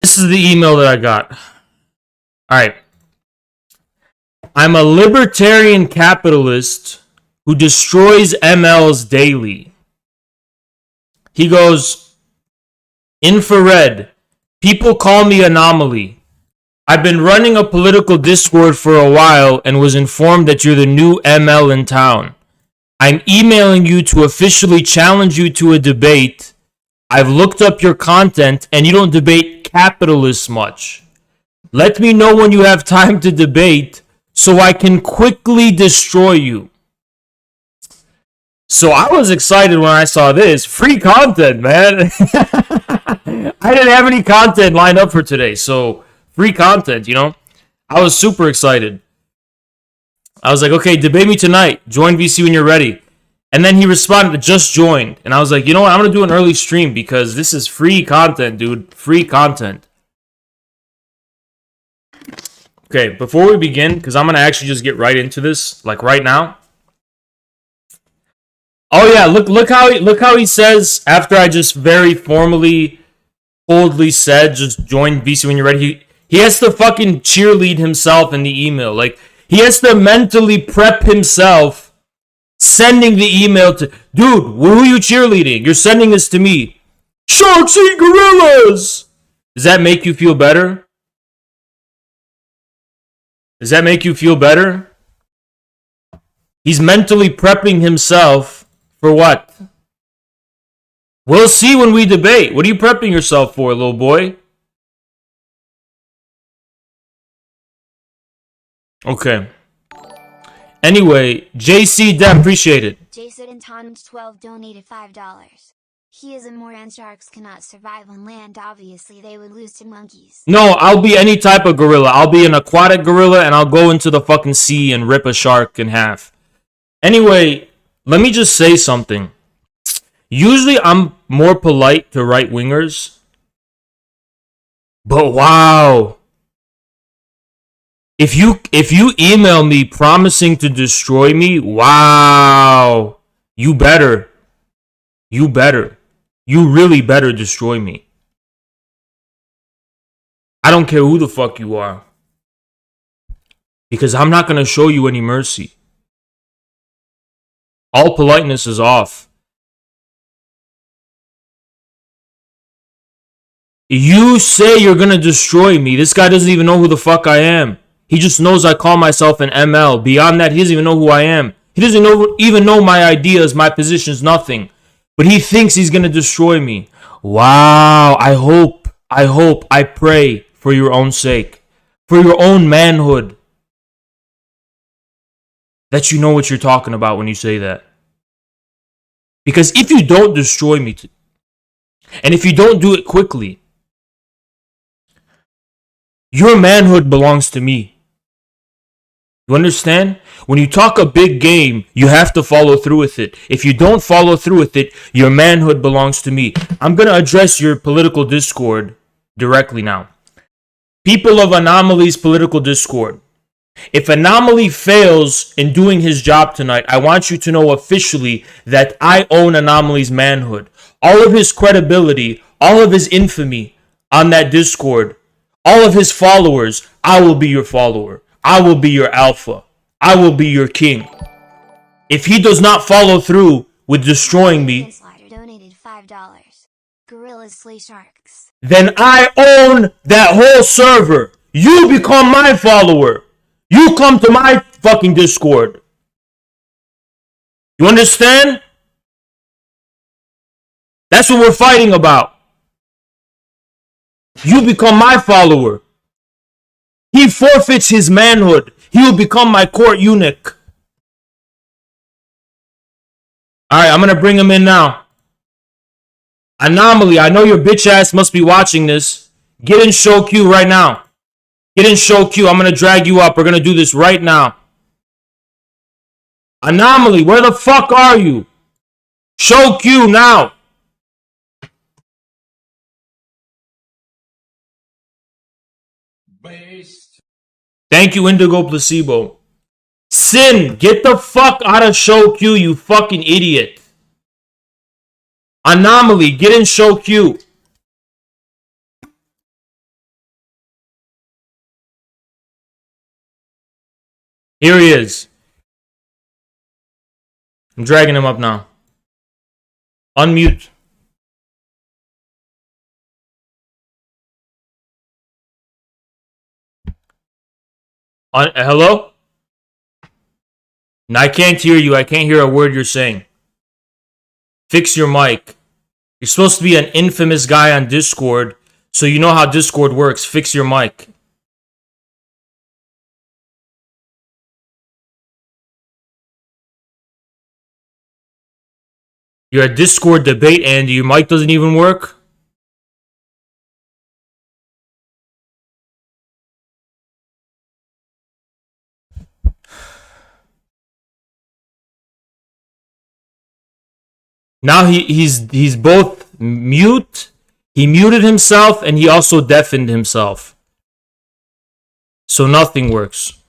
This is the email that I got. Alright. I'm a libertarian capitalist who destroys MLs daily. He goes, infrared. People call me Anomaly. I've been running a political Discord for a while and was informed that you're the new ML in town. I'm emailing you to officially challenge you to a debate. I've looked up your content and you don't debate capitalists much. Let me know when you have time to debate so I can quickly destroy you. So I was excited when I saw this. Free content, man. I didn't have any content lined up for today, so free content, you know? I was super excited. I was like, okay, debate me tonight. Join VC when you're ready. And then he responded, just joined. And I was like, you know what? I'm going to do an early stream because this is free content, dude. Free content. Okay, before we begin, because I'm going to actually just get right into this, like right now. Oh yeah, look how he says after I just very formally, coldly said, just join VC when you're ready. He has to fucking cheerlead himself in the email. Like, he has to mentally prep himself, sending the email to, dude, who are you cheerleading? You're sending this to me. Sharks eat gorillas! Does that make you feel better? Does that make you feel better? He's mentally prepping himself for what? We'll see when we debate. What are you prepping yourself for, little boy? Okay. Anyway, JC Dem, appreciate it. Jason Tons 12 donated $5. He is a moron. Sharks cannot survive on land. Obviously, they would lose to monkeys. No, I'll be any type of gorilla. I'll be an aquatic gorilla and I'll go into the fucking sea and rip a shark in half. Anyway, let me just say something. Usually I'm more polite to right-wingers. But wow. If you email me promising to destroy me, wow. You better. You better. You really better destroy me. I don't care who the fuck you are. Because I'm not going to show you any mercy. All politeness is off. You say you're going to destroy me. This guy doesn't even know who the fuck I am. He just knows I call myself an ML. Beyond that, he doesn't even know who I am. He doesn't even know my ideas, my positions, nothing. But he thinks he's going to destroy me. Wow. I hope, I pray for your own sake, for your own manhood, that you know what you're talking about when you say that. Because if you don't destroy me, and if you don't do it quickly, your manhood belongs to me. You understand? When you talk a big game, you have to follow through with it. If you don't follow through with it, your manhood belongs to me. I'm going to address your political discord directly now. People of Anomaly's political discord. If Anomaly fails in doing his job tonight, I want you to know officially that I own Anomaly's manhood. All of his credibility, all of his infamy on that discord, all of his followers, I will be your follower. I will be your alpha. I will be your king. If he does not follow through with destroying me, donated $5. Gorillas slay sharks. Then I own that whole server. You become my follower. You come to my fucking Discord. You understand? That's what we're fighting about. You become my follower. He forfeits his manhood. He will become my court eunuch. Alright, I'm going to bring him in now. Anomaly, I know your bitch ass must be watching this. Get in show queue right now. Get in show queue. I'm going to drag you up. We're going to do this right now. Anomaly, where the fuck are you? Show queue now. Based. Thank you, Indigo Placebo. Sin, get the fuck out of show queue, you fucking idiot. Anomaly, get in show queue. Here he is. I'm dragging him up now. Unmute. Hello? I can't hear you. I can't hear a word you're saying. Fix your mic. You're supposed to be an infamous guy on Discord, so you know how Discord works. Fix your mic. You're a Discord debate, Andy. Your mic doesn't even work? Now he's both mute. He muted himself and he also deafened himself. So nothing works.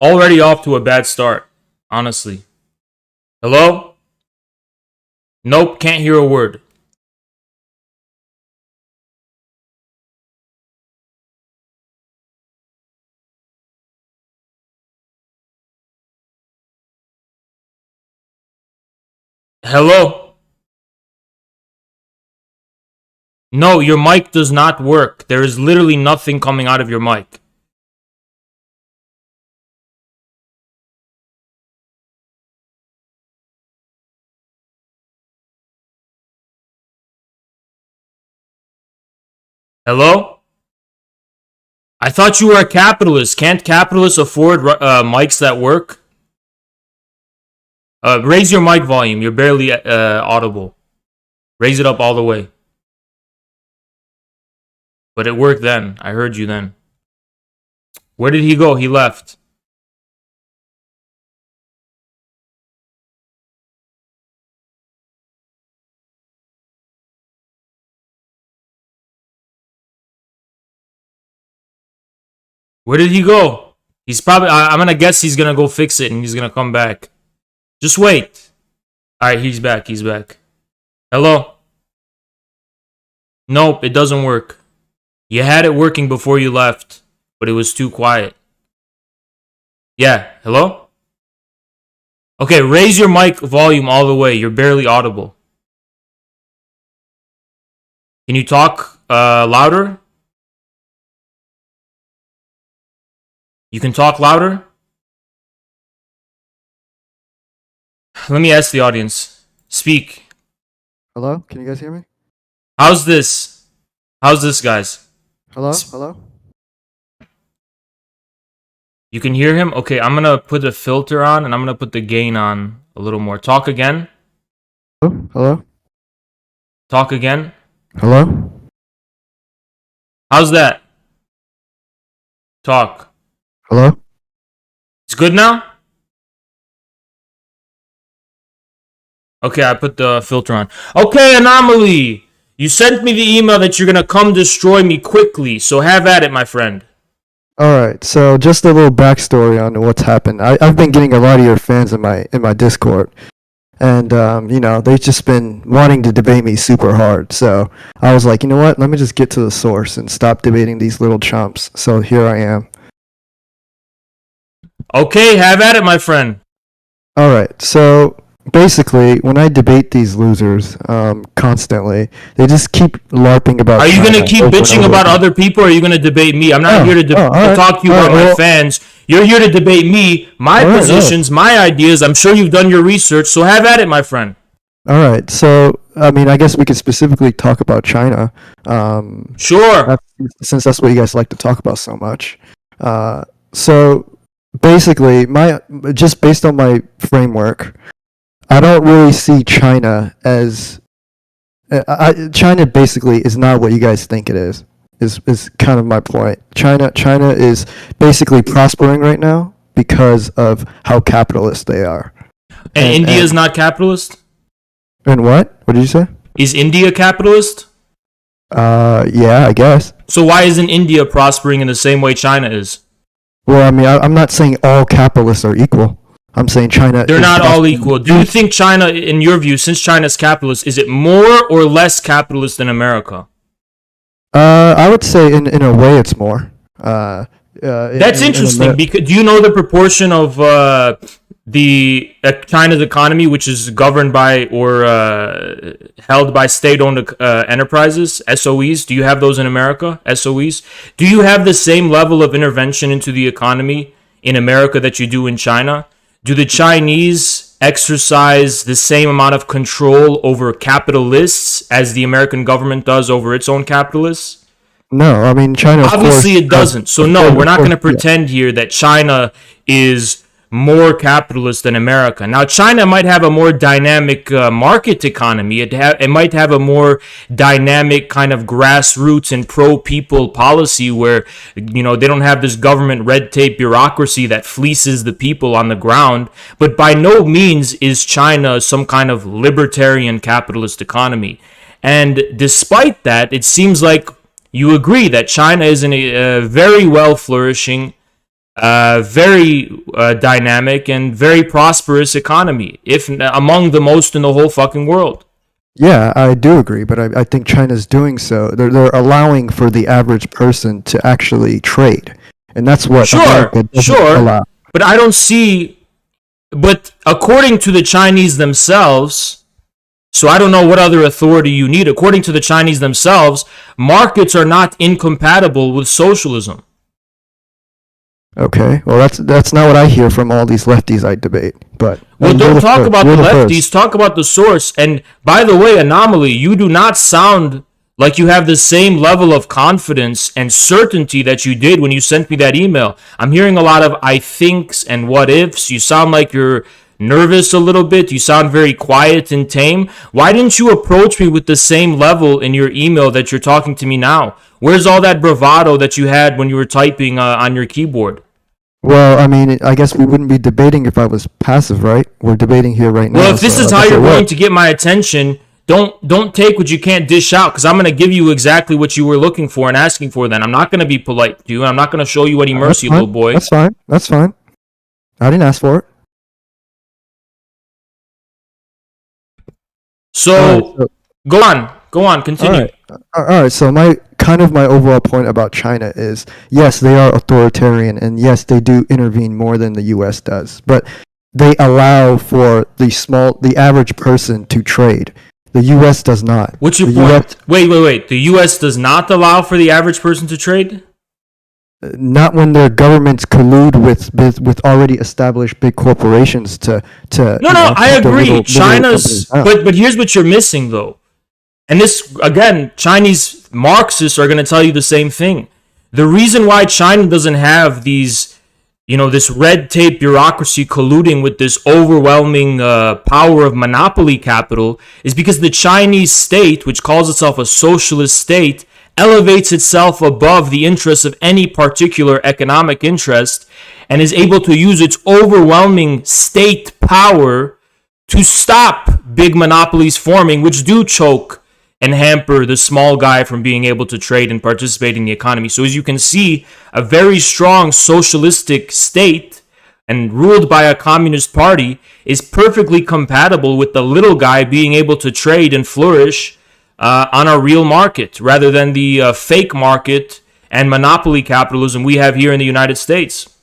Already off to a bad start, honestly. Hello? Nope, can't hear a word. Hello? No, your mic does not work. There is literally nothing coming out of your mic. Hello? I thought you were a capitalist. Can't capitalists afford mics that work? Raise your mic volume. You're barely audible. Raise it up all the way. But it worked then. I heard you then. Where did he go? He left. Where did he go? He's probably... I'm gonna guess he's gonna go fix it and he's gonna come back. Just wait. Alright, he's back. He's back. Hello? Nope, it doesn't work. You had it working before you left, but it was too quiet. Yeah, hello? Okay, raise your mic volume all the way. You're barely audible. Can you talk louder? You can talk louder? Let me ask the audience. Speak. Hello? Can you guys hear me? How's this? How's this, guys? Hello? Hello? You can hear him? Okay, I'm gonna put a filter on and I'm gonna put the gain on a little more. Talk again. Hello? Hello? Talk again. Hello? How's that? Talk. Hello? It's good now? Okay, I put the filter on. Okay, Anomaly! You sent me the email that you're gonna come destroy me quickly, so have at it, my friend. Alright, so just a little backstory on what's happened. I've been getting a lot of your fans in my Discord. And, you know, they've just been wanting to debate me super hard. So I was like, you know what? Let me just get to the source and stop debating these little chumps. So here I am. Okay, have at it, my friend. Alright, so basically, when I debate these losers constantly, they just keep LARPing about. Are you going to keep bitching about other people, or are you going to debate me? I'm not here to talk to you about my fans. You're here to debate me, my positions, my ideas. I'm sure you've done your research, so have at it, my friend. Alright, so, I mean, I guess we could specifically talk about China. Sure. Since that's what you guys like to talk about so much. So, basically, just based on my framework, I don't really see China as China basically is not what you guys think it is. Is kind of my point. China is basically prospering right now because of how capitalist they are. And India is not capitalist? And what? What did you say? Is India capitalist? Yeah, I guess. So why isn't India prospering in the same way China is? Well, I mean, I'm not saying all capitalists are equal. I'm saying China... They're not all equal. Do you think China, in your view, since China's capitalist, is it more or less capitalist than America? I would say in a way it's more. That's interesting. Because do you know the proportion of the China's economy, which is governed by or held by state-owned enterprises, SOEs? Do you have those in America, SOEs? Do you have the same level of intervention into the economy in America that you do in China? Do the Chinese exercise the same amount of control over capitalists as the American government does over its own capitalists? No, I mean China. Obviously, it doesn't. So no, we're not going to pretend here that China is more capitalist than America. Now, China might have a more dynamic market economy. It might have a more dynamic kind of grassroots and pro-people policy where, they don't have this government red tape bureaucracy that fleeces the people on the ground. But by no means is China some kind of libertarian capitalist economy. And despite that, it seems like you agree that China is in a very well flourishing, very dynamic and very prosperous economy, if among the most in the whole fucking world. Yeah, I do agree, but I think China's doing so. They're allowing for the average person to actually trade, and that's what America doesn't allow. But I don't see. But according to the Chinese themselves. So I don't know what other authority you need. According to the Chinese themselves, markets are not incompatible with socialism. Okay, well that's not what I hear from all these lefties I debate. But don't talk about the lefties. Talk about the source. And by the way, Anomaly, you do not sound like you have the same level of confidence and certainty that you did when you sent me that email. I'm hearing a lot of I thinks and what ifs. You sound like you're nervous a little bit. You sound very quiet and tame. Why didn't you approach me with the same level in your email that you're talking to me now? Where's all that bravado that you had when you were typing on your keyboard? Well, I mean, I guess we wouldn't be debating if I was passive, right? We're debating here right now. Well, if this is how you're going to get my attention, don't take what you can't dish out, because I'm going to give you exactly what you were looking for and asking for. Then I'm not going to be polite to you. I'm not going to show you any mercy, little boy. That's fine. That's fine. I didn't ask for it. So, go on, continue. All right. So my overall point about China is, yes, they are authoritarian, and yes, they do intervene more than the U.S. does, but they allow for the average person to trade. The U.S. does not. What's your point? Wait. The U.S. does not allow for the average person to trade? Not when their governments collude with already established big corporations to No, I agree. China's but here's what you're missing though. And this again, Chinese Marxists are going to tell you the same thing. The reason why China doesn't have these this red tape bureaucracy colluding with this overwhelming power of monopoly capital is because the Chinese state, which calls itself a socialist state, elevates itself above the interests of any particular economic interest and is able to use its overwhelming state power to stop big monopolies forming, which do choke and hamper the small guy from being able to trade and participate in the economy. So as you can see, a very strong socialistic state and ruled by a communist party is perfectly compatible with the little guy being able to trade and flourish on a real market rather than the fake market and monopoly capitalism we have here in the United States.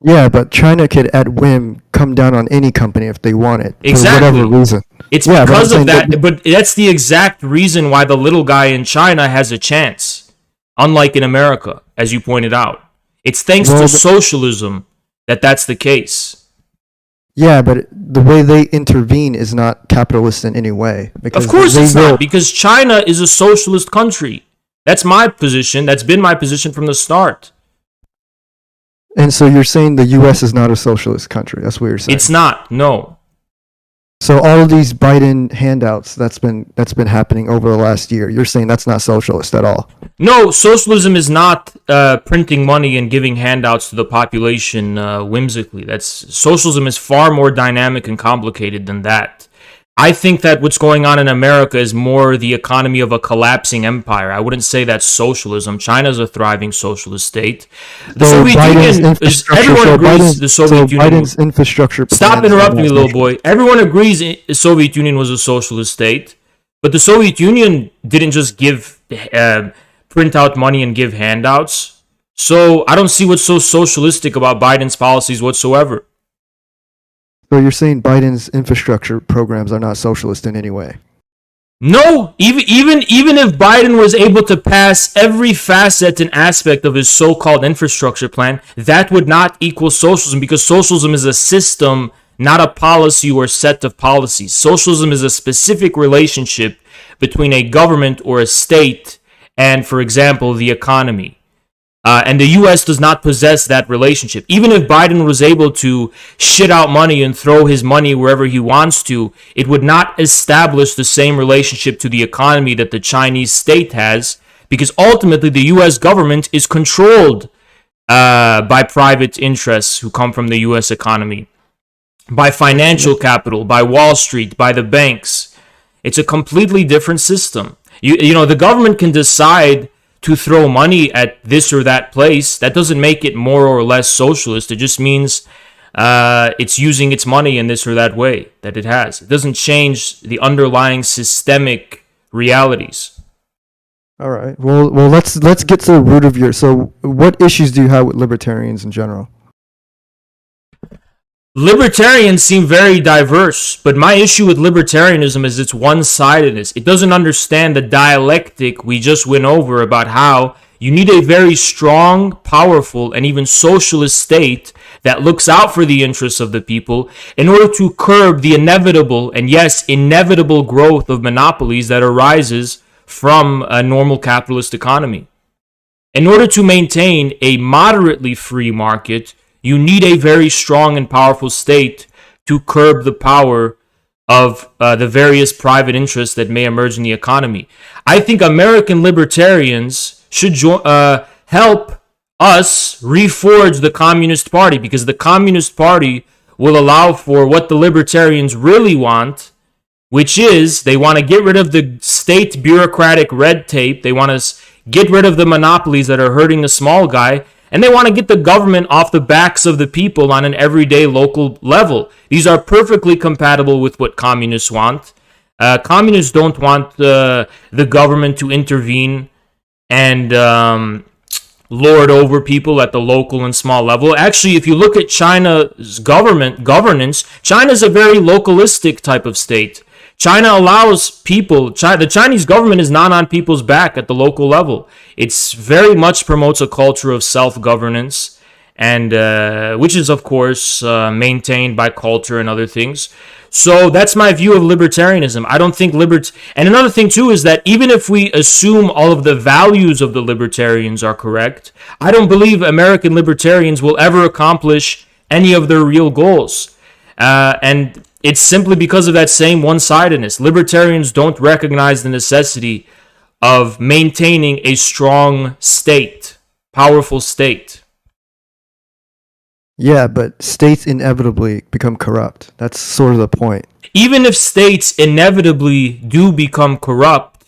Yeah, but China could at whim come down on any company if they want it. Exactly. For whatever reason. It's because of that, but that's the exact reason why the little guy in China has a chance, unlike in America, as you pointed out. It's thanks to socialism that that's the case. Yeah, but the way they intervene is not capitalist in any way. Of course it's not, because China is a socialist country. That's my position. That's been my position from the start. And so you're saying the U.S. is not a socialist country. That's what you're saying. It's not, no. So all of these Biden handouts that's been happening over the last year, you're saying that's not socialist at all? No, socialism is not printing money and giving handouts to the population whimsically. Socialism is far more dynamic and complicated than that. I think that what's going on in America is more the economy of a collapsing empire. I wouldn't say that's socialism. China's a thriving socialist state. The Soviet Union, everyone agrees the Soviet Union. Biden's infrastructure. Stop interrupting me, little boy. Everyone agrees the Soviet Union was a socialist state, but the Soviet Union didn't just print out money and give handouts. So I don't see what's so socialistic about Biden's policies whatsoever. So you're saying Biden's infrastructure programs are not socialist in any way? No, even if Biden was able to pass every facet and aspect of his so-called infrastructure plan, that would not equal socialism, because socialism is a system, not a policy or set of policies. Socialism is a specific relationship between a government or a state and, for example, the economy. And the U.S. does not possess that relationship. Even if Biden was able to shit out money and throw his money wherever he wants to, it would not establish the same relationship to the economy that the Chinese state has, because ultimately the U.S. government is controlled by private interests who come from the U.S. economy, by financial capital, by Wall Street, by the banks. It's a completely different system. You know, the government can decide to throw money at this or that place. That doesn't make it more or less socialist. It just means it's using its money in this or that way that it has. It doesn't change the underlying systemic realities. All right. Well, let's get to the root of your. So, what issues do you have with libertarians in general? Libertarians seem very diverse, but my issue with libertarianism is its one-sidedness. It doesn't understand the dialectic we just went over about how you need a very strong, powerful, and even socialist state that looks out for the interests of the people in order to curb the inevitable, and yes, inevitable growth of monopolies that arises from a normal capitalist economy. In order to maintain a moderately free market, you need a very strong and powerful state to curb the power of the various private interests that may emerge in the economy. I think American libertarians should help us reforge the Communist Party, because the Communist Party will allow for what the libertarians really want, which is they want to get rid of the state bureaucratic red tape. They want to get rid of the monopolies that are hurting the small guy. And they want to get the government off the backs of the people on an everyday local level. These are perfectly compatible with what communists want. Communists don't want the government to intervene and lord over people at the local and small level. Actually, if you look at China's governance, China's a very localistic type of state. China allows people, the Chinese government is not on people's back at the local level. It's very much promotes a culture of self-governance, and which is, of course, maintained by culture and other things. So that's my view of libertarianism. I don't think and another thing, too, is that even if we assume all of the values of the libertarians are correct, I don't believe American libertarians will ever accomplish any of their real goals. And it's simply because of that same one-sidedness. Libertarians don't recognize the necessity of maintaining a strong state, powerful state. Yeah, but states inevitably become corrupt. That's sort of the point. Even if states inevitably do become corrupt,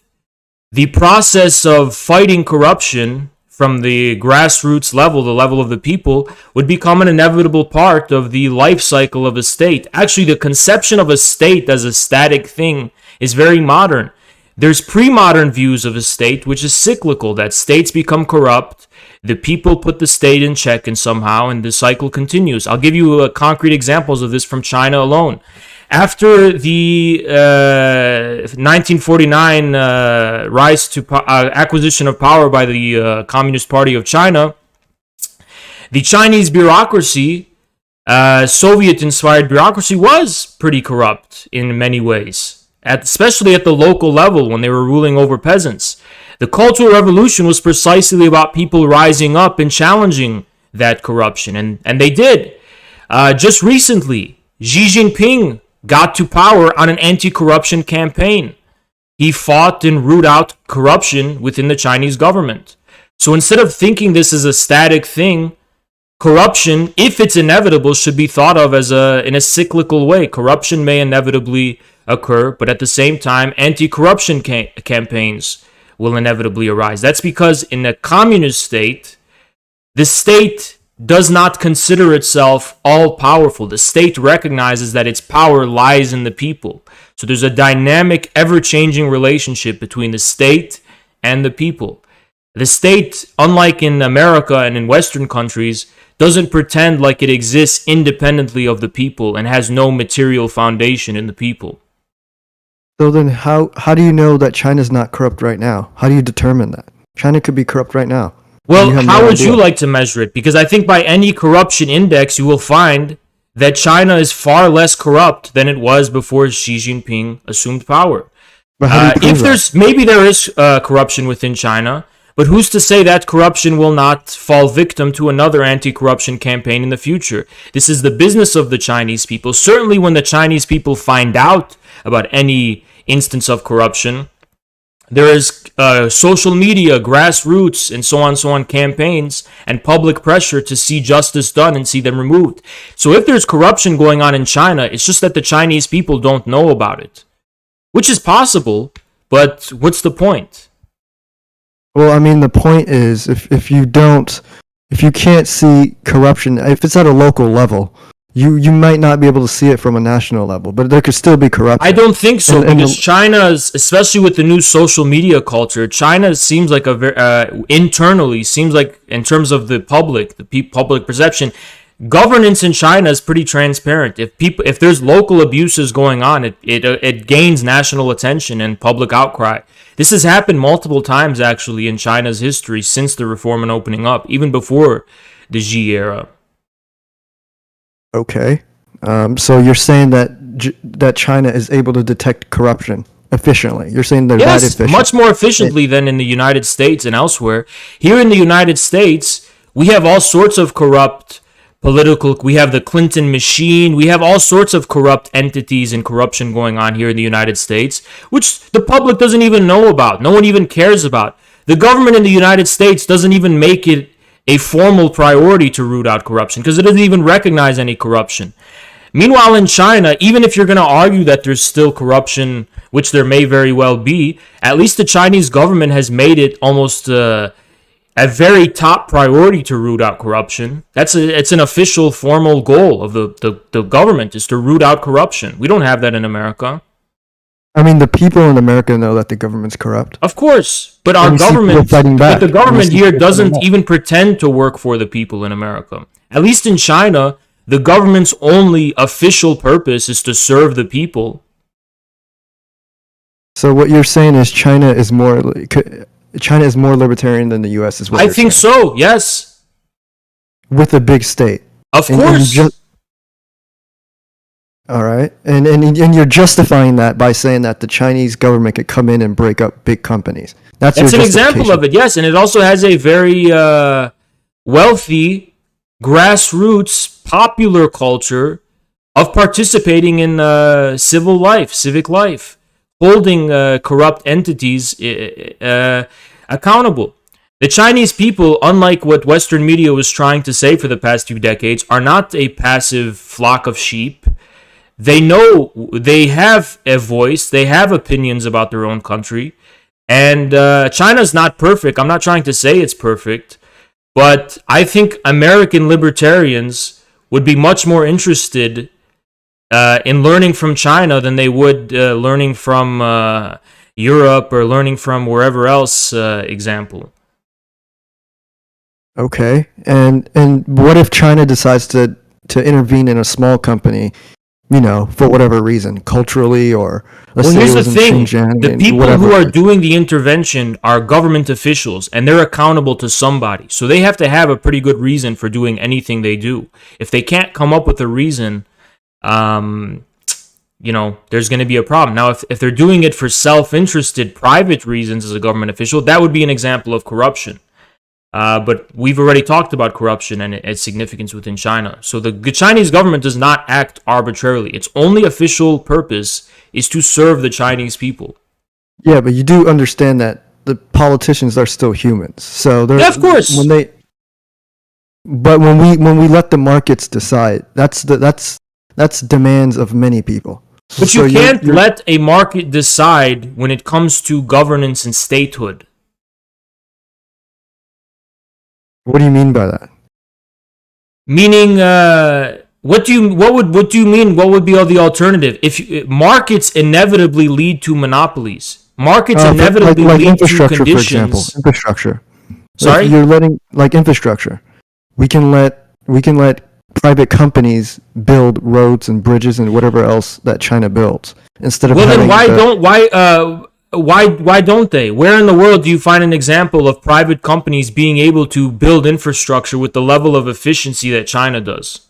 the process of fighting corruption from the grassroots level, the level of the people, would become an inevitable part of the life cycle of a state. Actually, the conception of a state as a static thing is very modern. There's pre-modern views of a state, which is cyclical, that states become corrupt, the people put the state in check and somehow, and the cycle continues. I'll give you concrete examples of this from China alone. After the 1949 rise to acquisition of power by the Communist Party of China, the Chinese bureaucracy, Soviet-inspired bureaucracy, was pretty corrupt in many ways, especially at the local level when they were ruling over peasants. The Cultural Revolution was precisely about people rising up and challenging that corruption, and they did. Just recently, Xi Jinping got to power on an anti-corruption campaign. He fought and rooted out corruption within the Chinese government. So instead of thinking this is a static thing, corruption, if it's inevitable, should be thought of as in a cyclical way. Corruption may inevitably occur, but at the same time, anti-corruption campaigns will inevitably arise. That's because in a communist state, the state does not consider itself all-powerful. The state recognizes that its power lies in the people. So there's a dynamic, ever-changing relationship between the state and the people. The state, unlike in America and in Western countries, doesn't pretend like it exists independently of the people and has no material foundation in the people. So then how do you know that China's not corrupt right now? How do you determine that? China could be corrupt right now. Well, You have how no would idea. you like to measure it? Because I think by any corruption index, you will find that China is far less corrupt than it was before Xi Jinping assumed power. But how do you prove If that? there's maybe there is corruption within China, but who's to say that corruption will not fall victim to another anti-corruption campaign in the future? This is the business of the Chinese people. Certainly when the Chinese people find out about any instance of corruption, there is social media, grassroots, and so on campaigns and public pressure to see justice done and see them removed. So if there's corruption going on in China, it's just that the Chinese people don't know about it, which is possible, but what's the point? Well, I mean, the point is, if you can't see corruption, if it's at a local level, you might not be able to see it from a national level, but there could still be corruption. I don't think so, And because China's, especially with the new social media culture, China seems like a very internally seems like, in terms of the public, public perception, governance in China is pretty transparent. If there's local abuses going on, it gains national attention and public outcry. This has happened multiple times actually in China's history since the reform and opening up, even before the Xi era. Okay. So you're saying that China is able to detect corruption efficiently. You're saying they're that Yes, efficient. much more efficiently than in the United States and elsewhere. Here in the United States, we have all sorts of corrupt political, we have the Clinton machine, we have all sorts of corrupt entities and corruption going on here in the United States, which the public doesn't even know about. No one even cares about. The government in the United States doesn't even make it a formal priority to root out corruption because it doesn't even recognize any corruption. Meanwhile, in China, even if you're going to argue that there's still corruption, which there may very well be, at least the Chinese government has made it almost a very top priority to root out corruption. It's an official, formal goal of the government is to root out corruption. We don't have that in America. I mean, the people in America know that the government's corrupt. Of course, but our And we see people government, fighting back. but the And we government see here people fighting doesn't back. even pretend to work for the people in America. At least in China, the government's only official purpose is to serve the people. So what you're saying is China is more libertarian than the U.S. is what I you're think saying. so. Yes, With a big state. of And course. All right, and you're justifying that by saying that the Chinese government could come in and break up big companies. That's That's your an example of it. Yes, and it also has a very wealthy grassroots popular culture of participating in civil life, civic life, holding corrupt entities accountable. The Chinese people, unlike what Western media was trying to say for the past few decades, are not a passive flock of sheep. They know they have a voice, they have opinions about their own country, and China's not perfect. I'm not trying to say it's perfect, but I think American libertarians would be much more interested in learning from China than they would learning from Europe or learning from wherever else, example. Okay, and what if China decides to intervene in a small company, you know, for whatever reason, culturally, or let's Well, say here's it the was in thing. Xinjiang, The and people whatever. who are doing the intervention are government officials, and they're accountable to somebody. So they have to have a pretty good reason for doing anything they do. If they can't come up with a reason, there's going to be a problem. Now, if they're doing it for self-interested, private reasons as a government official, that would be an example of corruption. But we've already talked about corruption and its significance within China. So the Chinese government does not act arbitrarily. Its only official purpose is to serve the Chinese people. Yeah, but you do understand that the politicians are still humans. So they're, Yeah, of course. But when we let the markets decide, that's demands of many people. But So you you're- can't you're- let a market decide when it comes to governance and statehood. What do you mean by that? Meaning, what do you mean? What would be the alternative? If markets inevitably lead to monopolies, markets inevitably like lead to infrastructure, conditions. for example. Infrastructure. Sorry? You're letting, like, infrastructure. We can let private companies build roads and bridges and whatever else that China builds instead of Well, then having why don't they? Where in the world do you find an example of private companies being able to build infrastructure with the level of efficiency that China does?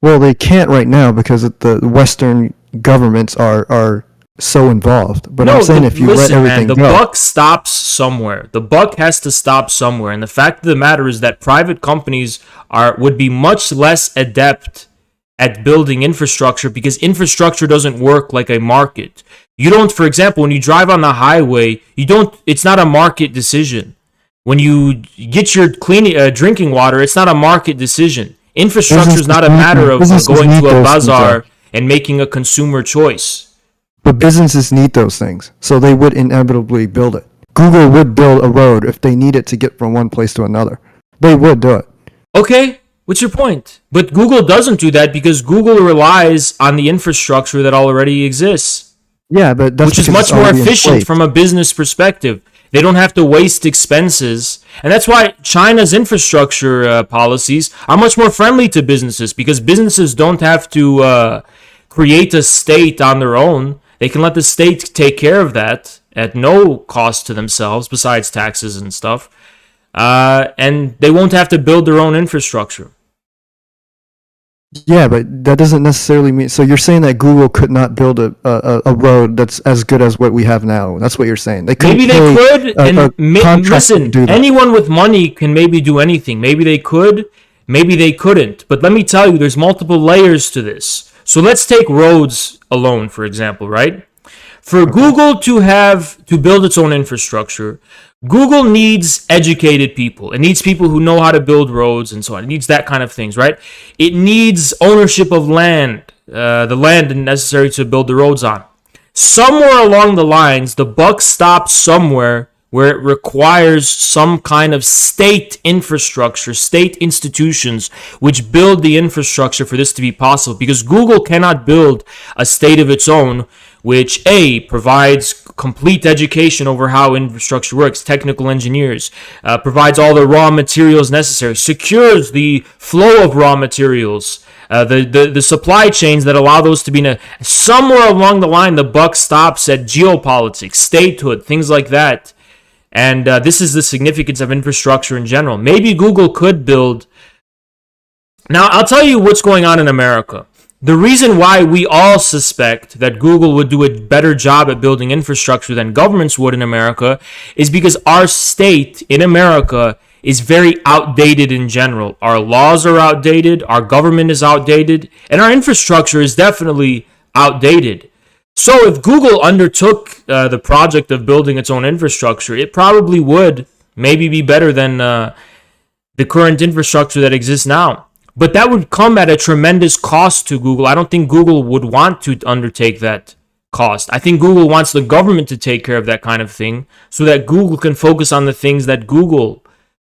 Well, they can't right now because the Western governments are so involved. But No, I'm saying if you let listen, man, everything the go, buck stops somewhere. The buck has to stop somewhere, and the fact of the matter is that private companies would be much less adept at building infrastructure because infrastructure doesn't work like a market. You don't, for example, when you drive on the highway, it's not a market decision. When you get your drinking water, it's not a market decision. Infrastructure is not a matter of going to a bazaar and making a consumer choice. but businesses need those things, so they would inevitably build it. Google would build a road if they need it to get from one place to another. They would do it. Okay, what's your point? But Google doesn't do that because Google relies on the infrastructure that already exists, Yeah, but that's which is because it's much more already in efficient place. from a business perspective. They don't have to waste expenses. And that's why China's infrastructure policies are much more friendly to businesses because businesses don't have to create a state on their own. They can let the state take care of that at no cost to themselves besides taxes and stuff. And they won't have to build their own infrastructure. Yeah, but that doesn't necessarily mean. So you're saying that Google could not build a road that's as good as what we have now. That's what you're saying. They Maybe they could. And listen, do that. anyone with money can maybe do anything. Maybe they could. Maybe they couldn't. But let me tell you, there's multiple layers to this. So let's take roads alone, for example, right? For Google to build its own infrastructure, Google needs educated people. It needs people who know how to build roads and so on. It needs that kind of things, right? It needs ownership of land, the land necessary to build the roads on. Somewhere along the lines, the buck stops somewhere where it requires some kind of state infrastructure, state institutions, which build the infrastructure for this to be possible. Because Google cannot build a state of its own, which A, provides complete education over how infrastructure works, technical engineers, provides all the raw materials necessary, secures the flow of raw materials, the supply chains that allow those to be somewhere along the line. The buck stops at geopolitics, statehood, things like that. And this is the significance of infrastructure in general. Maybe Google could build. Now, I'll tell you what's going on in America. The reason why we all suspect that Google would do a better job at building infrastructure than governments would in America is because our state in America is very outdated in general. Our laws are outdated, our government is outdated, and our infrastructure is definitely outdated. So if Google undertook the project of building its own infrastructure, it probably would maybe be better than the current infrastructure that exists now. But that would come at a tremendous cost to Google. I don't think Google would want to undertake that cost. I think Google wants the government to take care of that kind of thing so that Google can focus on the things that Google.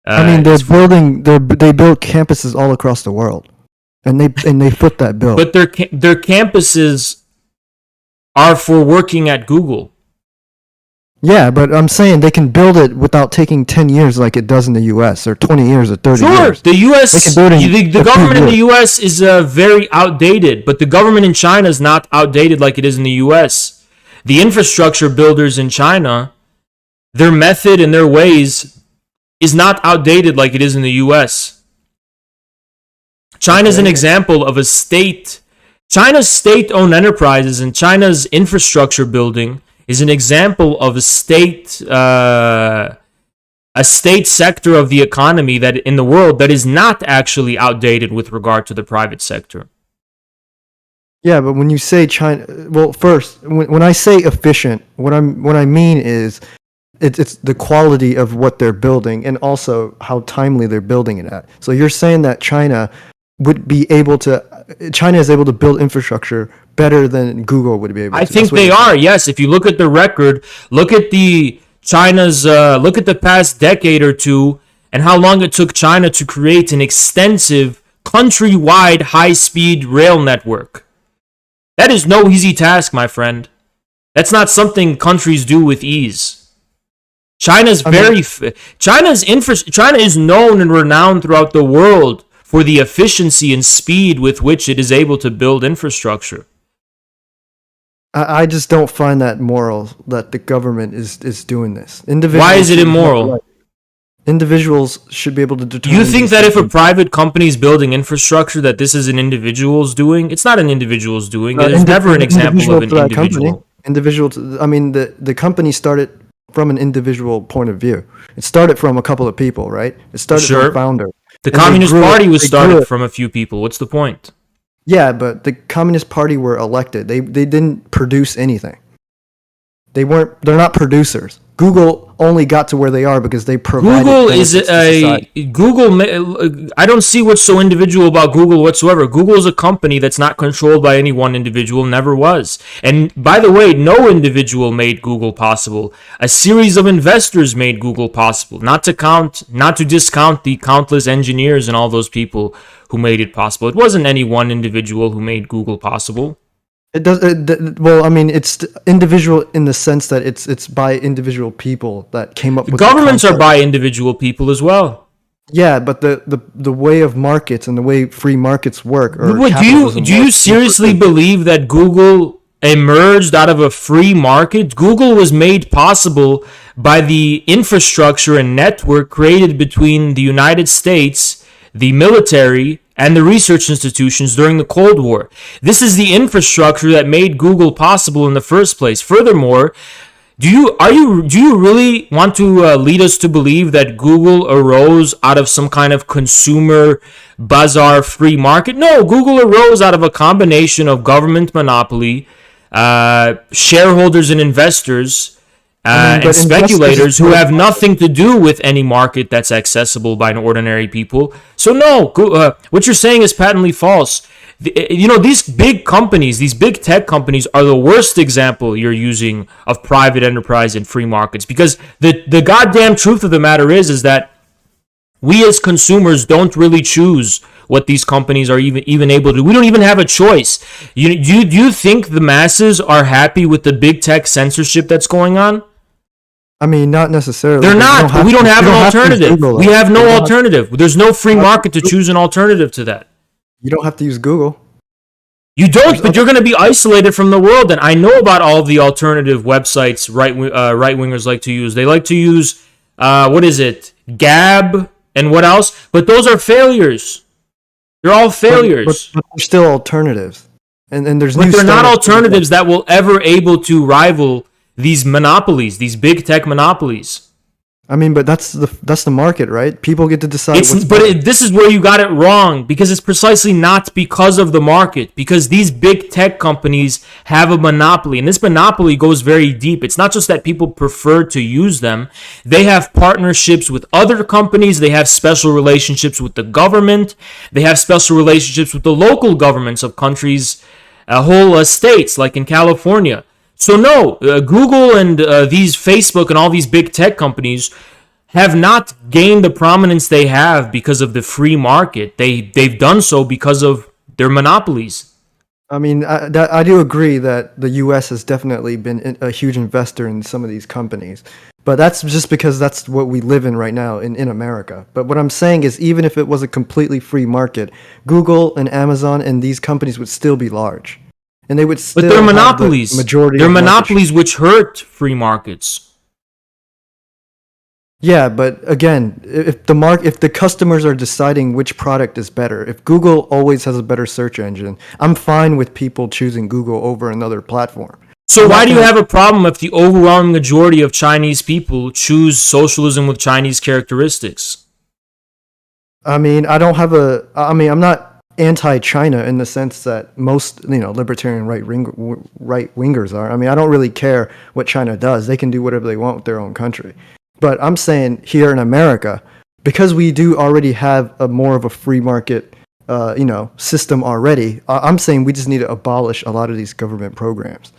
They build campuses all across the world, and they foot that bill. But their campuses are for working at Google. Yeah, but I'm saying they can build it without taking 10 years like it does in the U.S. or 20 years or 30 years. Sure, the U.S. The government in the U.S. is very outdated, but the government in China is not outdated like it is in the U.S. The infrastructure builders in China, their method and their ways is not outdated like it is in the U.S. China is an example of a state. China's state-owned enterprises and China's infrastructure building is an example of a state sector of the economy that in the world that is not actually outdated with regard to the private sector. Yeah, but when you say China, well, first, when I say efficient, what I mean is it's the quality of what they're building and also how timely they're building it at. So you're saying that China is able to build infrastructure better than Google would be able to. I think they are. Yes, if you look at the record, look at the past decade or two and how long it took China to create an extensive countrywide high-speed rail network. That is no easy task, my friend. That's not something countries do with ease. China is known and renowned throughout the world for the efficiency and speed with which it is able to build infrastructure. I just don't find that moral that the government is doing this. Why is it immoral? Individuals should be able to determine. You think that if a private company is building infrastructure, that this is an individual's doing? It's not an individual's doing. There's never an example of an individual. The company started from an individual point of view. It started from a couple of people, right? It started from a founder. The Communist Party was started from a few people. What's the point? Yeah, but the Communist Party were elected. They didn't produce anything. They're not producers. Google only got to where they are because they provided. I don't see what's so individual about Google whatsoever. Google is a company that's not controlled by any one individual, never was. And by the way, no individual made Google possible. A series of investors made Google possible. Not to discount the countless engineers and all those people who made it possible. It wasn't any one individual who made Google possible. It's individual in the sense that it's by individual people that came up with governments are by individual people as well. Yeah, but the way of markets and the way free markets work. Do you seriously believe that Google emerged out of a free market? Google was made possible by the infrastructure and network created between the United States, the military, and the research institutions during the Cold War. This is the infrastructure that made Google possible in the first place. Furthermore, do you really want to lead us to believe that Google arose out of some kind of consumer bazaar free market? No, Google arose out of a combination of government monopoly, shareholders and investors, and speculators who have nothing to do with any market that's accessible by an ordinary people. So no, what you're saying is patently false. These big companies, these big tech companies are the worst example you're using of private enterprise and free markets, because the goddamn truth of the matter is that we as consumers don't really choose what these companies are even able to do. We don't even have a choice. Do you think the masses are happy with the big tech censorship that's going on? Not necessarily. They're not, but we don't have an alternative. We have no alternative. There's no free market to choose an alternative to that. You don't have to use Google. You don't, but you're going to be isolated from the world. And I know about all of the alternative websites right-wingers like to use. They like to use, Gab, and what else? But those are failures. They're all failures. But they're still alternatives. And there's But they're not alternatives that will ever able to rival these monopolies, these big tech monopolies. But that's the market, right? People get to decide. This is where you got it wrong, because it's precisely not because of the market, because these big tech companies have a monopoly, and this monopoly goes very deep. It's not just that people prefer to use them. They have partnerships with other companies. They have special relationships with the government. They have special relationships with the local governments of countries, whole states, like in California. So no, Google and these Facebook and all these big tech companies have not gained the prominence they have because of the free market. They've done so because of their monopolies. I do agree that the U.S. has definitely been a huge investor in some of these companies, but that's just because that's what we live in right now in America. But what I'm saying is, even if it was a completely free market, Google and Amazon and these companies would still be large. And they would still but they're monopolies. The majority. They're monopolies which hurt free markets. Yeah, but again, if the customers are deciding which product is better, if Google always has a better search engine, I'm fine with people choosing Google over another platform. So why do you have a problem if the overwhelming majority of Chinese people choose socialism with Chinese characteristics? I'm not anti-China in the sense that most libertarian right-wingers are. I don't really care what China does. They can do whatever they want with their own country. But I'm saying here in America, because we do already have a more of a free market system already, I'm saying we just need to abolish a lot of these government programs.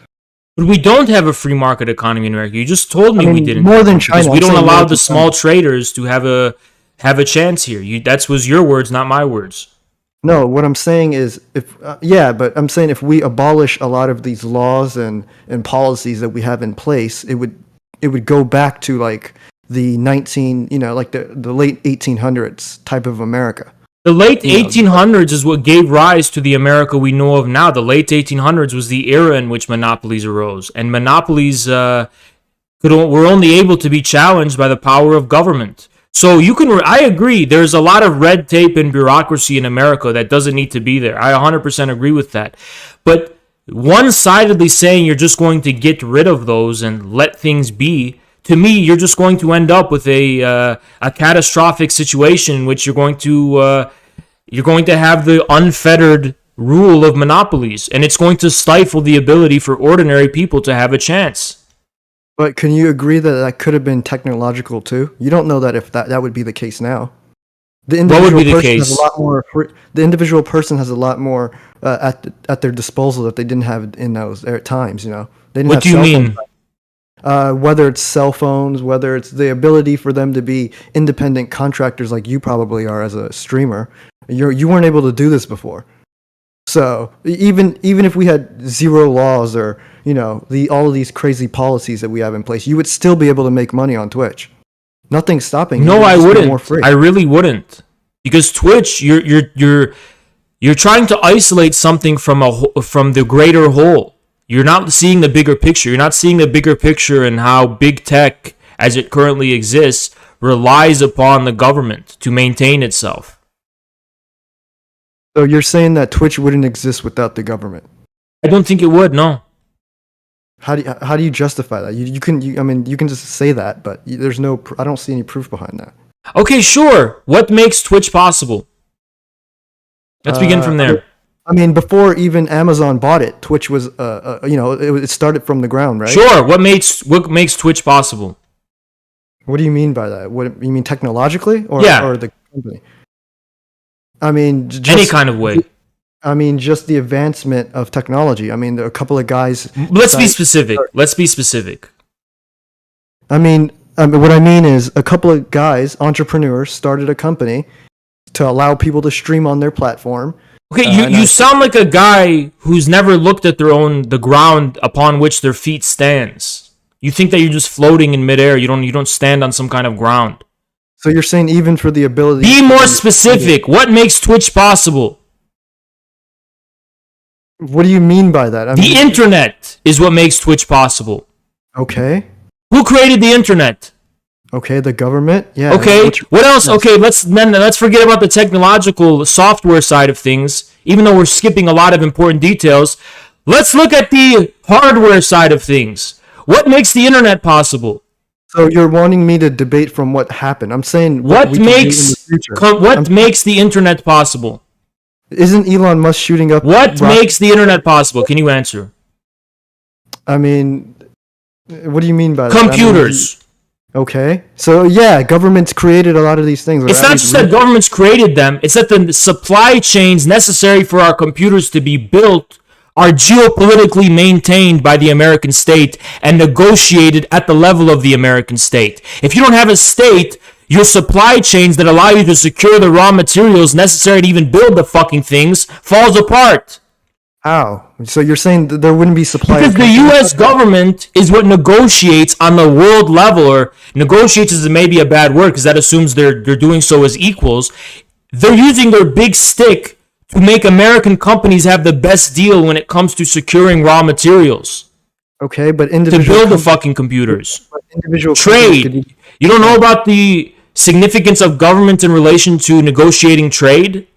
But we don't have a free market economy in America. You just told me we didn't. More than China. We don't allow the small traders to have a chance here. That was your words, not my words. No, what I'm saying is, but I'm saying if we abolish a lot of these laws and policies that we have in place, it would go back to like the the late 1800s type of America. The late 1800s is what gave rise to the America we know of now. The late 1800s was the era in which monopolies arose, and monopolies were only able to be challenged by the power of government. So I agree, there's a lot of red tape and bureaucracy in America that doesn't need to be there. I 100% agree with that. But one-sidedly saying you're just going to get rid of those and let things be, to me, you're just going to end up with a catastrophic situation in which you're going to have the unfettered rule of monopolies, and it's going to stifle the ability for ordinary people to have a chance. But can you agree that that could have been technological too? You don't know that if that would be the case now. The individual What would be the person case? has a lot more. The individual person has a lot more at their disposal that they didn't have in those times. They didn't What have do you cell mean? phones. Whether it's cell phones, whether it's the ability for them to be independent contractors like you probably are as a streamer, you weren't able to do this before. So even if we had zero laws or all of these crazy policies that we have in place, you would still be able to make money on Twitch. Nothing's stopping you. No, I It's just wouldn't. more free. I really wouldn't, because Twitch, you're trying to isolate something from the greater whole. You're not seeing the bigger picture. You're not seeing the bigger picture and how big tech, as it currently exists, relies upon the government to maintain itself. So you're saying that Twitch wouldn't exist without the government? I don't think it would. No. How do you justify that? You can just say that, but there's no. I don't see any proof behind that. Okay, sure. What makes Twitch possible? Let's begin from there. Before even Amazon bought it, Twitch was, it started from the ground, right? Sure. What makes Twitch possible? What do you mean by that? What you mean technologically, or the company? Any kind of way. Just the advancement of technology. There are a couple of guys. Let's be specific. What I mean is a couple of guys, entrepreneurs, started a company to allow people to stream on their platform. Okay, you sound like a guy who's never looked at the ground upon which their feet stands. You think that you're just floating in midair. You don't stand on some kind of ground. So you're saying even for the ability. Be more specific. What makes Twitch possible? What do you mean by that? The internet is what makes Twitch possible. Okay. Who created the internet? Okay, the government. Yeah. Okay. What else? Okay, let's forget about the technological software side of things. Even though we're skipping a lot of important details, let's look at the hardware side of things. What makes the internet possible? So you're wanting me to debate from what happened. I'm saying what makes the internet possible? Isn't Elon Musk shooting up? What makes the internet possible? Can you answer? What do you mean by that? Computers. Okay. So yeah, governments created a lot of these things. It's not just that governments created them. It's that the supply chains necessary for our computers to be built are geopolitically maintained by the American state and negotiated at the level of the American state. If you don't have a state, your supply chains that allow you to secure the raw materials necessary to even build the fucking things falls apart. How? So you're saying that there wouldn't be supply? Because the U.S. government is what negotiates on the world level, or negotiates is maybe a bad word because that assumes they're doing so as equals. They're using their big stick to make American companies have the best deal when it comes to securing raw materials. Okay, but to build the fucking computers. Trade. You don't know about the significance of government in relation to negotiating trade?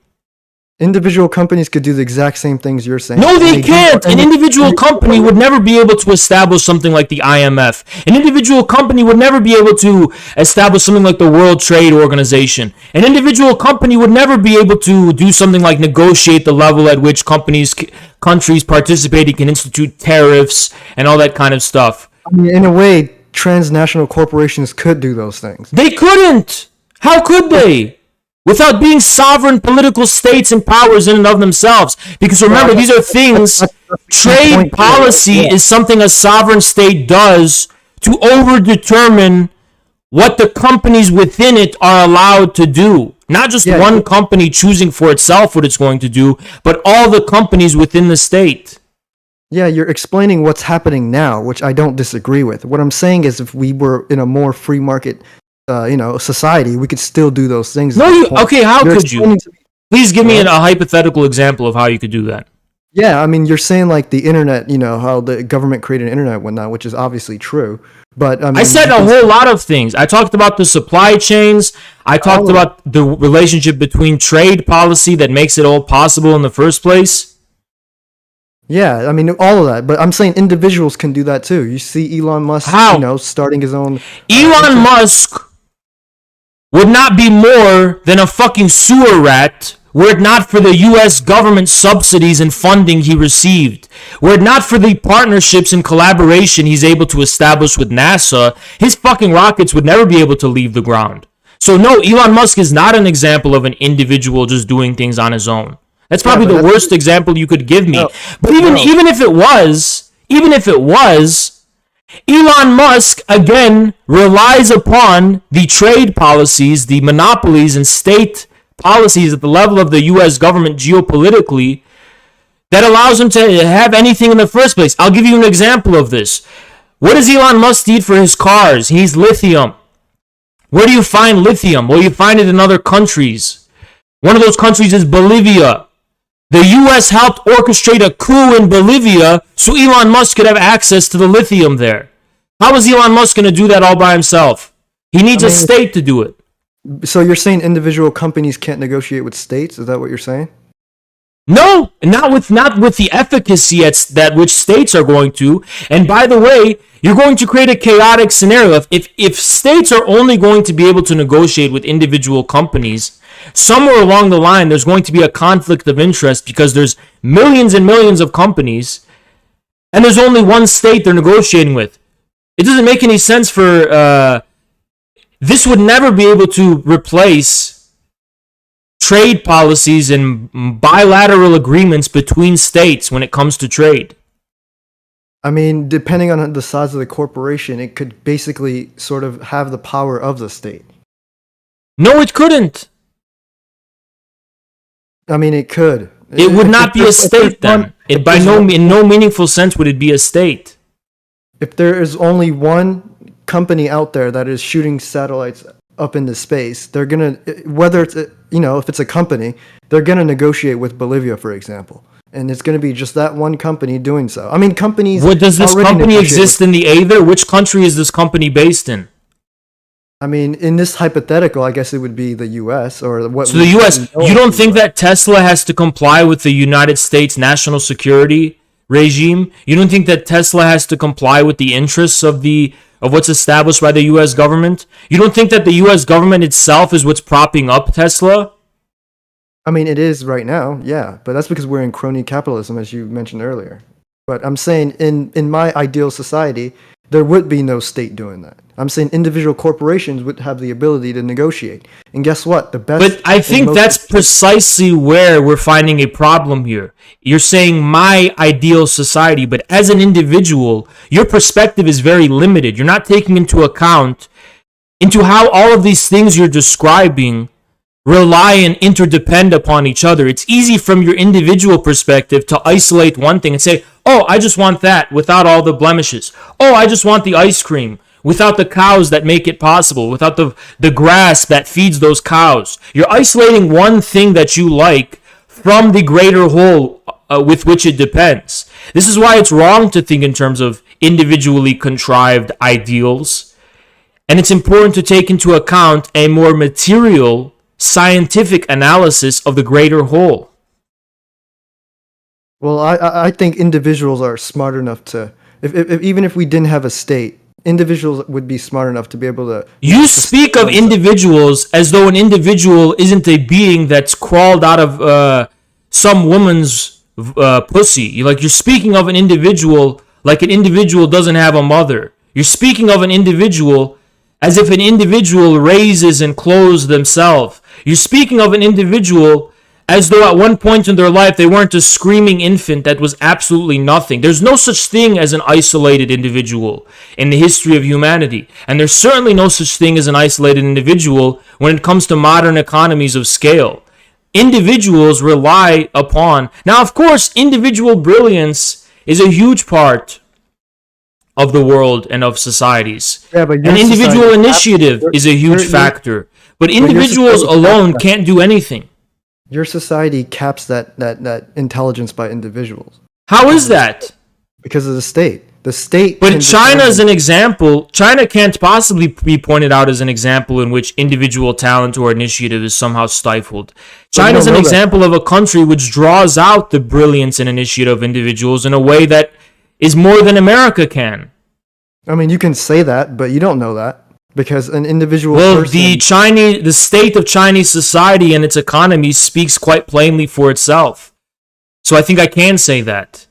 Individual companies could do the exact same things you're saying. No, they can't. An individual company would never be able to establish something like the IMF. An individual company would never be able to establish something like the World Trade Organization. An individual company would never be able to do something like negotiate the level at which countries participating can institute tariffs and all that kind of stuff. In a way, transnational corporations could do those things. They couldn't. How could they? Without being sovereign political states and powers in and of themselves. Because remember, these are things, trade policy is something a sovereign state does to overdetermine what the companies within it are allowed to do. Not just one company choosing for itself what it's going to do, but all the companies within the state. Yeah, you're explaining what's happening now, which I don't disagree with. What I'm saying is, if we were in a more free market, society, we could still do those things. No, okay, how You're could you? explaining to me- Please give me a hypothetical example of how you could do that. Yeah, I mean, you're saying like the internet, how the government created an internet and whatnot, which is obviously true. But I mean, I said a whole lot of things. I talked about the supply chains. I talked about the relationship between trade policy that makes it all possible in the first place. Yeah, I mean, all of that. But I'm saying individuals can do that too. You see Elon Musk, How? starting his own. Elon Musk would not be more than a fucking sewer rat were it not for the U.S. government subsidies and funding he received. Were it not for the partnerships and collaboration he's able to establish with NASA, his fucking rockets would never be able to leave the ground. So no, Elon Musk is not an example of an individual just doing things on his own. That's probably the worst example you could give me. No, but even if it was, Elon Musk, again, relies upon the trade policies, the monopolies, and state policies at the level of the U.S. government geopolitically that allows him to have anything in the first place. I'll give you an example of this. What does Elon Musk need for his cars? He needs lithium. Where do you find lithium? Well, you find it in other countries. One of those countries is Bolivia. The U.S. helped orchestrate a coup in Bolivia so Elon Musk could have access to the lithium there. How is Elon Musk going to do that all by himself? He needs a state to do it. So you're saying individual companies can't negotiate with states? Is that what you're saying? No, not with the efficacy that which states are going to. And by the way, you're going to create a chaotic scenario. If states are only going to be able to negotiate with individual companies, somewhere along the line there's going to be a conflict of interest because there's millions and millions of companies and there's only one state they're negotiating with. It doesn't make any sense for this would never be able to replace trade policies and bilateral agreements between states when it comes to trade. I mean, depending on the size of the corporation, it could basically sort of have the power of the state. No, it couldn't. I mean, it could. It would not be a state then. In no meaningful sense would it be a state. If there is only one company out there that is shooting satellites up into space, they're gonna, whether it's if it's a company, they're gonna negotiate with Bolivia, for example, and it's gonna be just that one company doing so. I mean, companies. What does this company exist in the aether? Which country is this company based in? I mean, in this hypothetical, I guess it would be the U.S. or what. So the U.S. You don't think that Tesla has to comply with the United States national security regime? You don't think that Tesla has to comply with the interests of what's established by the U.S. government? You don't think that the U.S. government itself is what's propping up Tesla? I mean, it is right now, yeah, but that's because we're in crony capitalism, as you mentioned earlier. But I'm saying in my ideal society, there would be no state doing that. I'm saying individual corporations would have the ability to negotiate. And guess what? But I think that's precisely where we're finding a problem here. You're saying my ideal society, but as an individual, your perspective is very limited. You're not taking into account into how all of these things you're describing rely and interdepend upon each other. It's easy from your individual perspective to isolate one thing and say, oh, I just want that without all the blemishes. Oh, I just want the ice cream without the cows that make it possible, without the grass that feeds those cows. You're isolating one thing that you like from the greater whole with which it depends. This is why it's wrong to think in terms of individually contrived ideals. And it's important to take into account a more material, scientific analysis of the greater whole. Well, I think individuals are smart enough to, if even if we didn't have a state, individuals would be smart enough to be able to. You speak of individuals as though an individual isn't a being that's crawled out of some woman's pussy. You're speaking of an individual like an individual doesn't have a mother. You're speaking of an individual as if an individual raises and clothes themselves. You're speaking of an individual as though at one point in their life they weren't a screaming infant that was absolutely nothing. There's no such thing as an isolated individual in the history of humanity. And there's certainly no such thing as an isolated individual when it comes to modern economies of scale. Individuals rely upon... Now, of course, individual brilliance is a huge part of the world and of societies. Yeah, but An individual initiative is a huge factor. But individuals alone can't do anything. Your society caps that intelligence by individuals. How is that? Because of the state. The state. But China is an example. China can't possibly be pointed out as an example in which individual talent or initiative is somehow stifled. China is an example of a country which draws out the brilliance and initiative of individuals in a way that is more than America can. I mean, you can say that, but you don't know that. Because an individual person... the state of Chinese society and its economy speaks quite plainly for itself. So I think I can say that.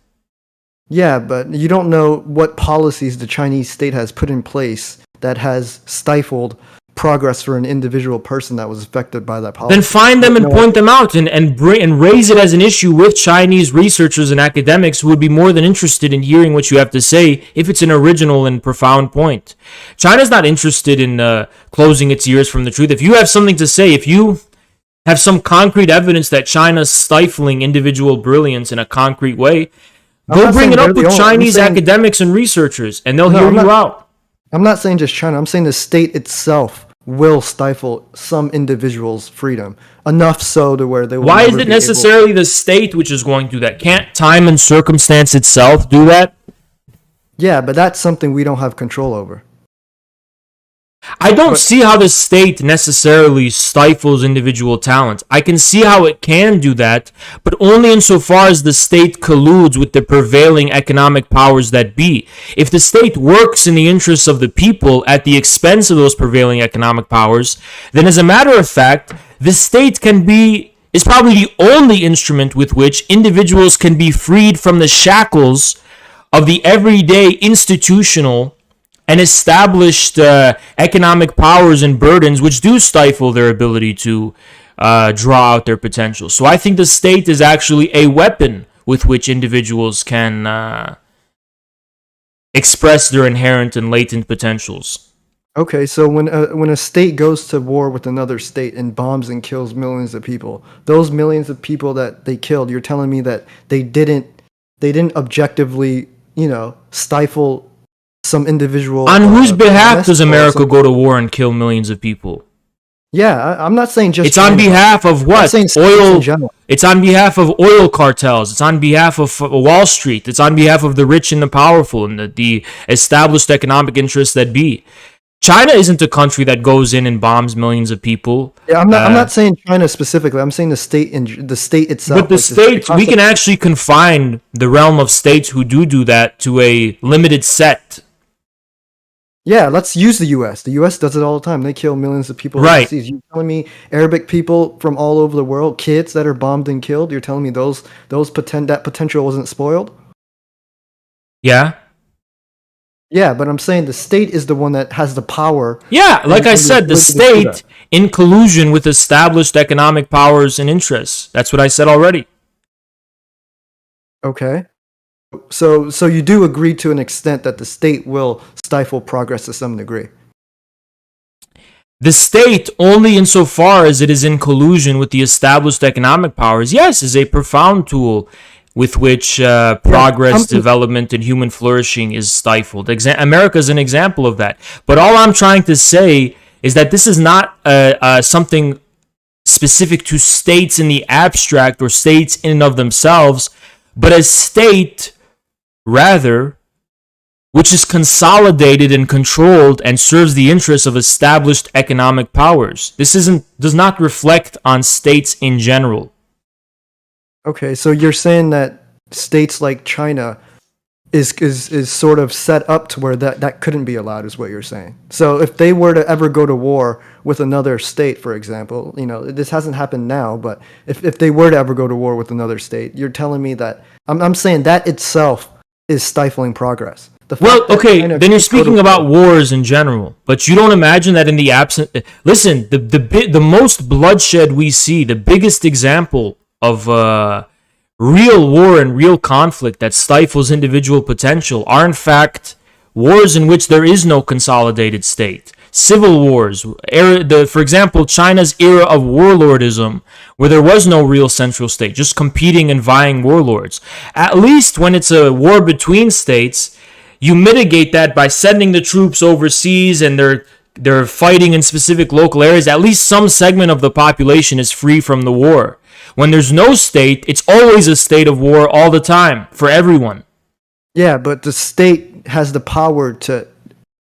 Yeah, but you don't know what policies the Chinese state has put in place that has stifled progress for an individual person that was affected by that policy. Then find them and point them out and raise it as an issue with Chinese researchers and academics who would be more than interested in hearing what you have to say if it's an original and profound point. China's not interested in closing its ears from the truth. If you have something to say, if you have some concrete evidence that China's stifling individual brilliance in a concrete way, go bring it up with Chinese academics and researchers, and they'll hear you out. I'm not saying just China. I'm saying the state itself will stifle some individuals' freedom enough so to where they will. Why is it necessarily the state which is going to do that? Can't time and circumstance itself do that? Yeah, but that's something we don't have control over. I don't see how the state necessarily stifles individual talent. I can see how it can do that, but only insofar as the state colludes with the prevailing economic powers that be. If the state works in the interests of the people at the expense of those prevailing economic powers, then as a matter of fact, the state is probably the only instrument with which individuals can be freed from the shackles of the everyday institutional and established economic powers and burdens which do stifle their ability to draw out their potential. So I think the state is actually a weapon with which individuals can express their inherent and latent potentials. Okay, so when a state goes to war with another state and bombs and kills millions of people, those millions of people that they killed, you're telling me that they didn't objectively, stifle some individual. On whose behalf does America go to war and kill millions of people? Yeah, I'm not saying just. It's on behalf of what? Oil. It's on behalf of oil cartels. It's on behalf of Wall Street. It's on behalf of the rich and the powerful and the established economic interests that be. China isn't a country that goes in and bombs millions of people. Yeah, I'm not saying China specifically. I'm saying the state itself. But the states, we can actually confine the realm of states who do that to a limited set. Yeah, let's use the U.S. The U.S. does it all the time. They kill millions of people. Right. You're telling me Arabic people from all over the world, kids that are bombed and killed, you're telling me that potential wasn't spoiled? Yeah. Yeah, but I'm saying the state is the one that has the power. Yeah, like I said, the state in collusion with established economic powers and interests. That's what I said already. Okay. So you do agree to an extent that the state will stifle progress to some degree. The state, only insofar as it is in collusion with the established economic powers, yes, is a profound tool with which progress, development, and human flourishing is stifled. America is an example of that. But all I'm trying to say is that this is not something specific to states in the abstract or states in and of themselves, but a state, rather, which is consolidated and controlled and serves the interests of established economic powers. This does not reflect on states in general. Okay, so you're saying that states like China is sort of set up to where that couldn't be allowed, is what you're saying. So if they were to ever go to war with another state, for example, this hasn't happened now, but if they were to ever go to war with another state, you're telling me that I'm saying that itself is stifling progress. Well, okay, then you're speaking about wars in general, but you don't imagine that in the absence. Listen, the most bloodshed we see, the biggest example of real war and real conflict that stifles individual potential are in fact wars in which there is no consolidated state. civil wars, for example, China's era of warlordism, where there was no real central state, just competing and vying warlords. At least when it's a war between states, you mitigate that by sending the troops overseas and they're fighting in specific local areas. At least some segment of the population is free from the war. When there's no state, it's always a state of war all the time for everyone. Yeah, but the state has the power to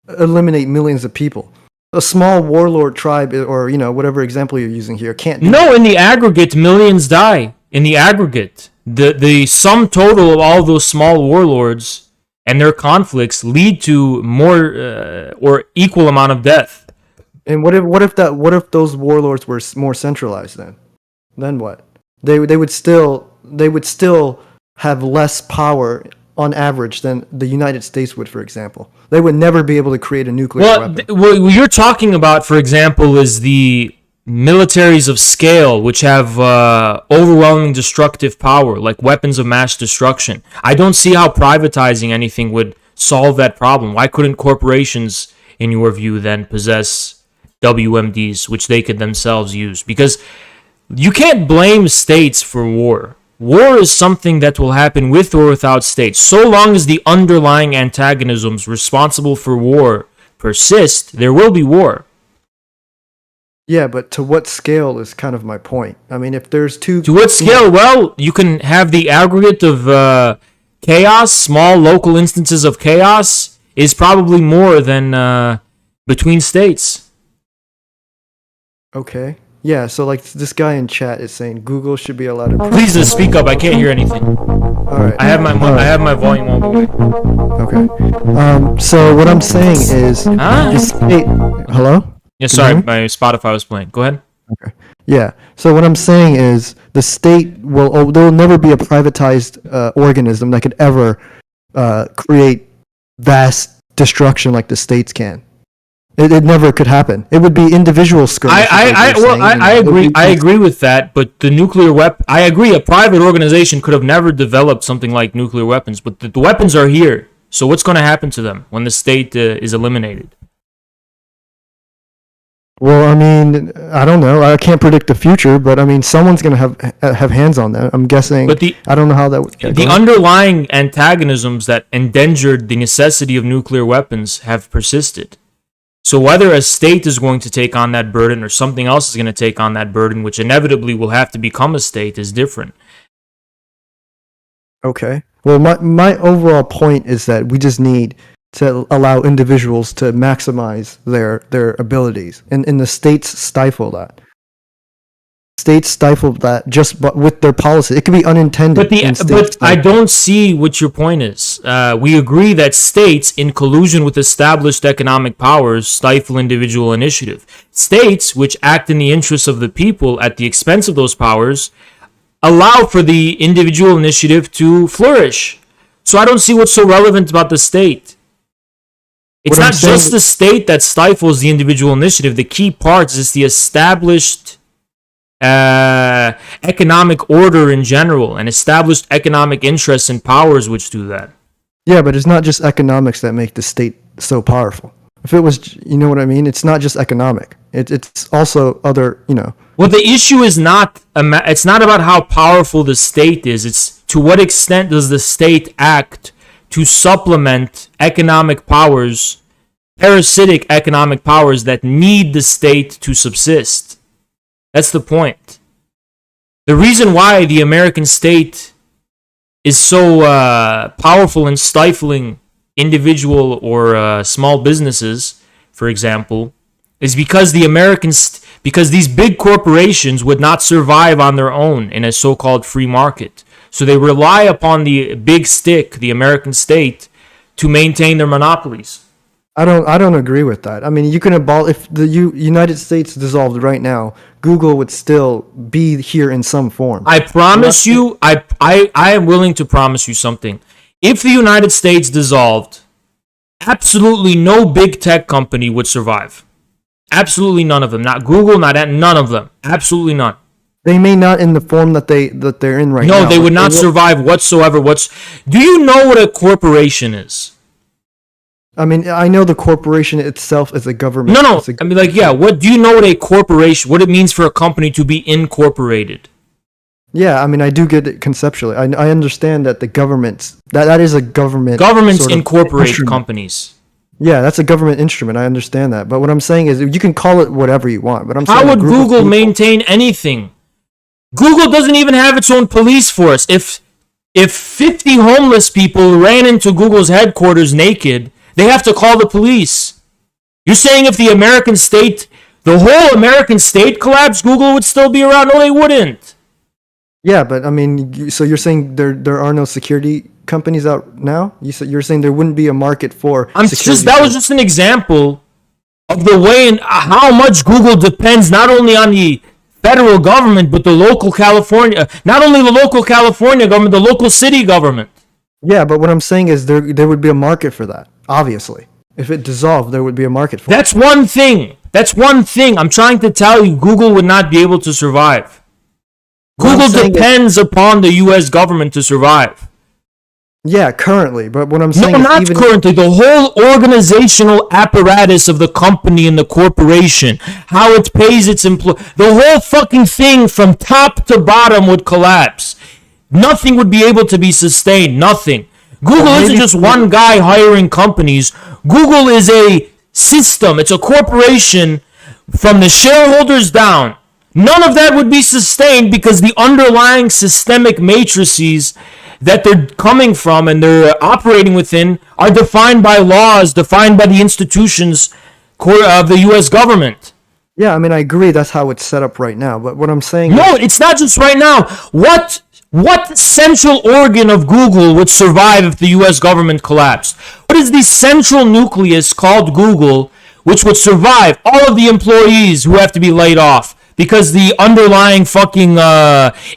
eliminate millions of people. A small warlord tribe, or whatever example you're using here, can't. No, in the aggregate, millions die. In the aggregate, the sum total of all those small warlords and their conflicts lead to more or equal amount of death. And what if those warlords were more centralized then? Then what? They would still have less power on average than the United States would, for example. They would never be able to create a nuclear weapon. What you're talking about, for example, is the militaries of scale, which have overwhelming destructive power, like weapons of mass destruction. I don't see how privatizing anything would solve that problem. Why couldn't corporations, in your view, then possess WMDs, which they could themselves use? Because you can't blame states for war. War is something that will happen with or without states. So long as the underlying antagonisms responsible for war persist, there will be war. Yeah, but to what scale is kind of my point. I mean, if there's two... To what scale? Well, you can have the aggregate of chaos, small local instances of chaos, is probably more than between states. Okay. Yeah, so like this guy in chat is saying Google should be allowed to... Please speak up. I can't hear anything. All right. I have my volume all the way. Okay. So what I'm saying is... Hello? Yeah, sorry, my Spotify was playing. Go ahead. Okay. Yeah. So what I'm saying is the state there will never be a privatized organism that could ever create vast destruction like the states can. It never could happen. It would be individual skirmishes. I agree with that, but the nuclear weapon... I agree, a private organization could have never developed something like nuclear weapons, but the weapons are here. So what's going to happen to them when the state is eliminated? Well, I mean, I don't know. I can't predict the future, but I mean, someone's going to have hands on that. I'm guessing. But I don't know how that would... The underlying antagonisms that endangered the necessity of nuclear weapons have persisted. So whether a state is going to take on that burden or something else is going to take on that burden, which inevitably will have to become a state, is different. Okay. Well, my overall point is that we just need to allow individuals to maximize their abilities, and the states stifle that. States stifle that just with their policy. It could be unintended. But I don't see what your point is. We agree that states, in collusion with established economic powers, stifle individual initiative. States, which act in the interests of the people at the expense of those powers, allow for the individual initiative to flourish. So I don't see what's so relevant about the state. It's not just the state that stifles the individual initiative. The key part is the established economic order in general and established economic interests and powers which do that. Yeah, but it's not just economics that make the state so powerful. If it was, you know what I mean? It's not just economic. It's also other, Well, the issue is it's not about how powerful the state is. It's to what extent does the state act to supplement economic powers, parasitic economic powers that need the state to subsist. That's the point. The reason why the American state is so powerful in stifling individual or small businesses, for example, is because because these big corporations would not survive on their own in a so-called free market. So they rely upon the big stick, the American state, to maintain their monopolies. I don't agree with that. I mean, you can if the United States dissolved right now, Google would still be here in some form. I promise you, I am willing to promise you something. If the United States dissolved, absolutely no big tech company would survive. Absolutely none of them. Not Google, none of them. Absolutely none. They may not in the form that they're in right now. No, they would not survive whatsoever. Do you know what a corporation is? I mean, I know the corporation itself is a government. No. It's a- I mean, like, yeah. What do you know? What a corporation? What it means for a company to be incorporated? Yeah, I mean, I do get it conceptually. I understand that the government that is a government. Governments sort of incorporate instrument. companies. Yeah, that's a government instrument. I understand that. But what I'm saying is, you can call it whatever you want. But I'm saying How a would group of Google people- maintain anything? Google doesn't even have its own police force. If 50 homeless people ran into Google's headquarters naked, they have to call the police. You're saying if the whole American state collapsed, Google would still be around? No, they wouldn't. Yeah, but I mean, so you're saying there are no security companies out now? You're saying there wouldn't be a market for. That was just an example of the way and how much Google depends not only on the federal government but the local California, not only the local California government, the local city government. Yeah, but what I'm saying is there would be a market for that. Obviously, if it dissolved, there would be a market for it. That's one thing. I'm trying to tell you, Google would not be able to survive. Google depends upon the U.S. government to survive. Yeah, currently, but what I'm saying No, is not even currently. The whole organizational apparatus of the company and the corporation, how it pays its employees, the whole fucking thing from top to bottom would collapse. Nothing would be able to be sustained. Nothing. Google isn't just one guy hiring companies. Google is a system. It's a corporation from the shareholders down. None of that would be sustained because the underlying systemic matrices that they're coming from and they're operating within are defined by laws, defined by the institutions of the U.S. government. Yeah, I mean, I agree that's how it's set up right now. But what I'm saying No, it's not just right now. What central organ of Google would survive if the U.S. government collapsed? What is the central nucleus called Google which would survive all of the employees who have to be laid off? Because the underlying fucking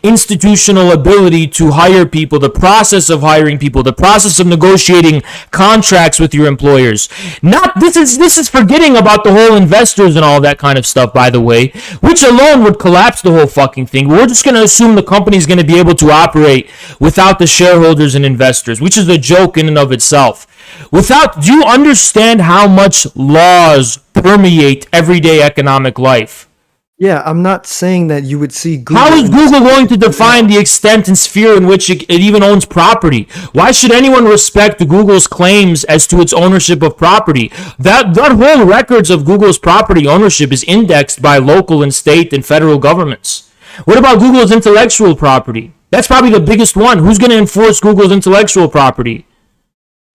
institutional ability to hire people, the process of hiring people, the process of negotiating contracts with your employers. This is forgetting about the whole investors and all that kind of stuff, by the way, which alone would collapse the whole fucking thing. We're just going to assume the company's going to be able to operate without the shareholders and investors, which is a joke in and of itself. Do you understand how much laws permeate everyday economic life? Yeah, I'm not saying that you would see Google. How is Google going to define the extent and sphere in which it even owns property? Why should anyone respect Google's claims as to its ownership of property? That whole records of Google's property ownership is indexed by local and state and federal governments. What about Google's intellectual property? That's probably the biggest one. Who's going to enforce Google's intellectual property?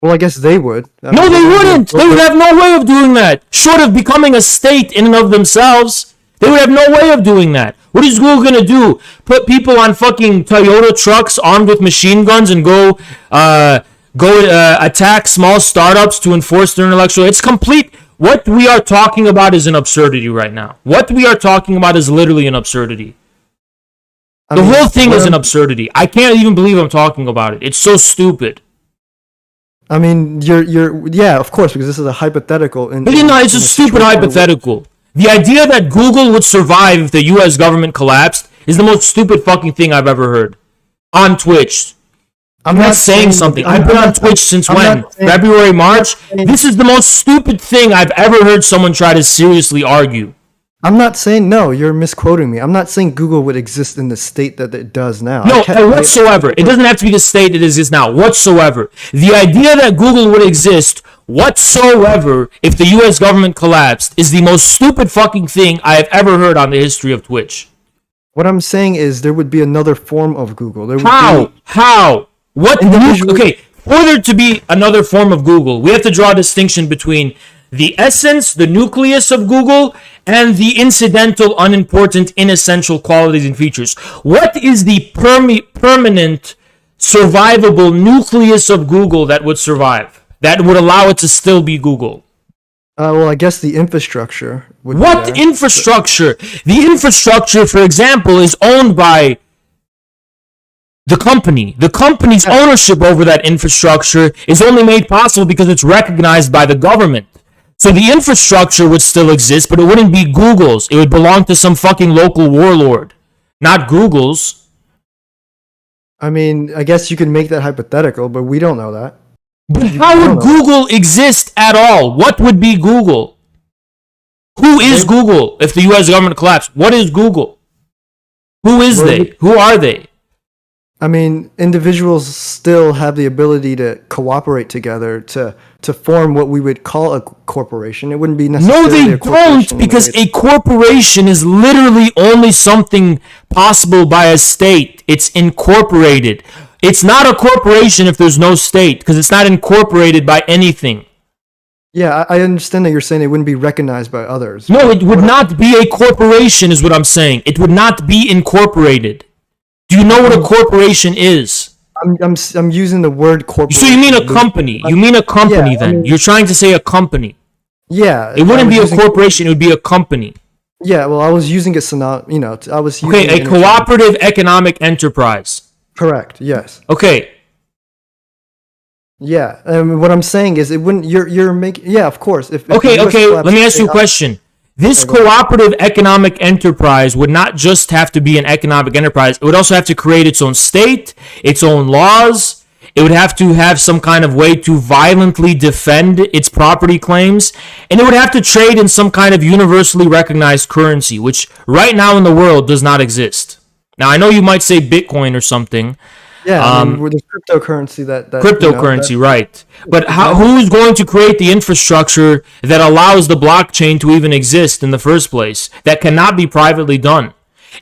Well, I guess they would. No, they wouldn't. They would have no way of doing that. Short of becoming a state in and of themselves. They would have no way of doing that. What is Google going to do? Put people on fucking Toyota trucks armed with machine guns and go attack small startups to enforce their intellectual? It's complete. What we are talking about is an absurdity right now. What we are talking about is literally an absurdity. The whole thing is an absurdity. I can't even believe I'm talking about it. It's so stupid. I mean, yeah, of course, because this is a hypothetical. It's a stupid hypothetical. The idea that Google would survive if the U.S. government collapsed is the most stupid fucking thing I've ever heard. On Twitch. I'm not saying something. I've been on Twitch since when? February, March? This is the most stupid thing I've ever heard someone try to seriously argue. I'm not saying, no, you're misquoting me. I'm not saying Google would exist in the state that it does now. No, whatsoever. It doesn't have to be the state it exists now. Whatsoever. The idea that Google would exist whatsoever if the U.S. government collapsed is the most stupid fucking thing I have ever heard on the history of Twitch. What I'm saying is there would be another form of Google. How? What? Okay, for there to be another form of Google, we have to draw a distinction between the essence, the nucleus of Google, and the incidental, unimportant, inessential qualities and features. What is the permanent, survivable nucleus of Google that would survive? That would allow it to still be Google? Well, I guess the infrastructure would be What there. infrastructure? The infrastructure, for example, is owned by the company. The company's ownership over that infrastructure is only made possible because it's recognized by the government. So the infrastructure would still exist, but it wouldn't be Google's. It would belong to some fucking local warlord, not Google's. I mean, I guess you could make that hypothetical, but we don't know that. But how would Google exist at all? What would be Google? Who is Google if the U.S. government collapsed? What is Google? Who is they? Who are they? I mean, individuals still have the ability to cooperate together to form what we would call a corporation. It wouldn't be necessarily No, they a corporation don't, because a corporation is literally only something possible by a state. It's incorporated. It's not a corporation if there's no state, because it's not incorporated by anything. Yeah, I understand that you're saying it wouldn't be recognized by others. No, it would not be a corporation, is what I'm saying. It would not be incorporated. Do you know what a corporation is? I'm using the word corporation. So you mean a company? You mean a company then? I mean, you're trying to say a company. Yeah. It wouldn't be a corporation, it would be a company. Yeah, well, I was using it, I was using a cooperative economic enterprise. Correct, yes. Okay. Yeah, what I'm saying is it wouldn't, you're making, yeah, of course. If okay, let me ask you a question. This cooperative economic enterprise would not just have to be an economic enterprise. It would also have to create its own state, its own laws. It would have to have some kind of way to violently defend its property claims. And it would have to trade in some kind of universally recognized currency, which right now in the world does not exist. Now, I know you might say Bitcoin or something. Yeah, I mean, there's cryptocurrency that cryptocurrency, right? But who's going to create the infrastructure that allows the blockchain to even exist in the first place? That cannot be privately done.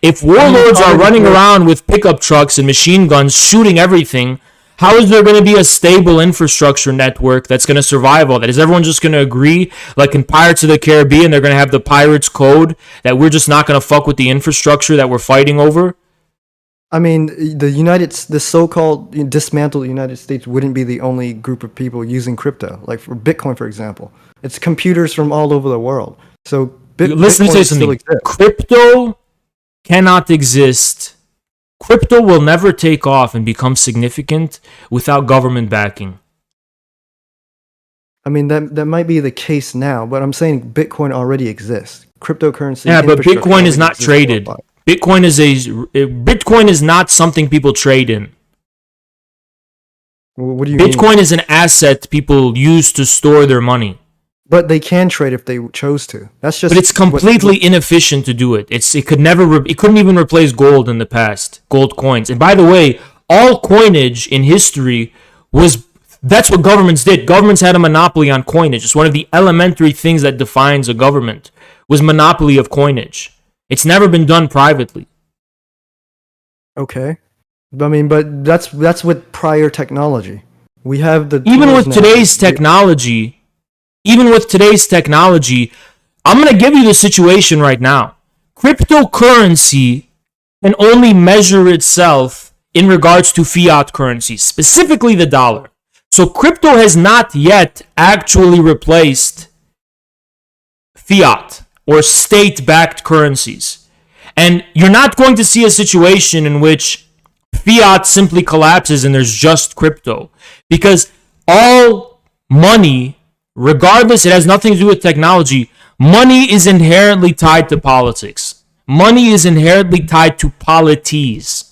If warlords are running around with pickup trucks and machine guns shooting everything, how is there going to be a stable infrastructure network that's going to survive all that? Is everyone just going to agree, like in Pirates of the Caribbean, they're going to have the Pirates Code, that we're just not going to fuck with the infrastructure that we're fighting over? I mean, the so-called dismantled United States wouldn't be the only group of people using crypto. Like for Bitcoin, for example, it's computers from all over the world. So listen to something. Crypto cannot exist. Crypto will never take off and become significant without government backing. I mean, that might be the case now, but I'm saying Bitcoin already exists. Cryptocurrency. Yeah, but Bitcoin is not traded. Bitcoin is not something people trade in. What do you Bitcoin mean? is an asset people use to store their money. But they can trade if they chose to. That's just. But it's completely inefficient to do it. It couldn't even replace gold in the past. Gold coins. And by the way, all coinage in history that's what governments did. Governments had a monopoly on coinage. It's one of the elementary things that defines a government, was monopoly of coinage. It's never been done privately. Okay. I mean, but that's with prior technology. We have the even with today's technology, I'm going to give you the situation right now. Cryptocurrency can only measure itself in regards to fiat currencies, specifically the dollar. So crypto has not yet actually replaced fiat or state-backed currencies. And you're not going to see a situation in which fiat simply collapses and there's just crypto. Because all money, regardless, it has nothing to do with technology, money is inherently tied to politics. Money is inherently tied to polities.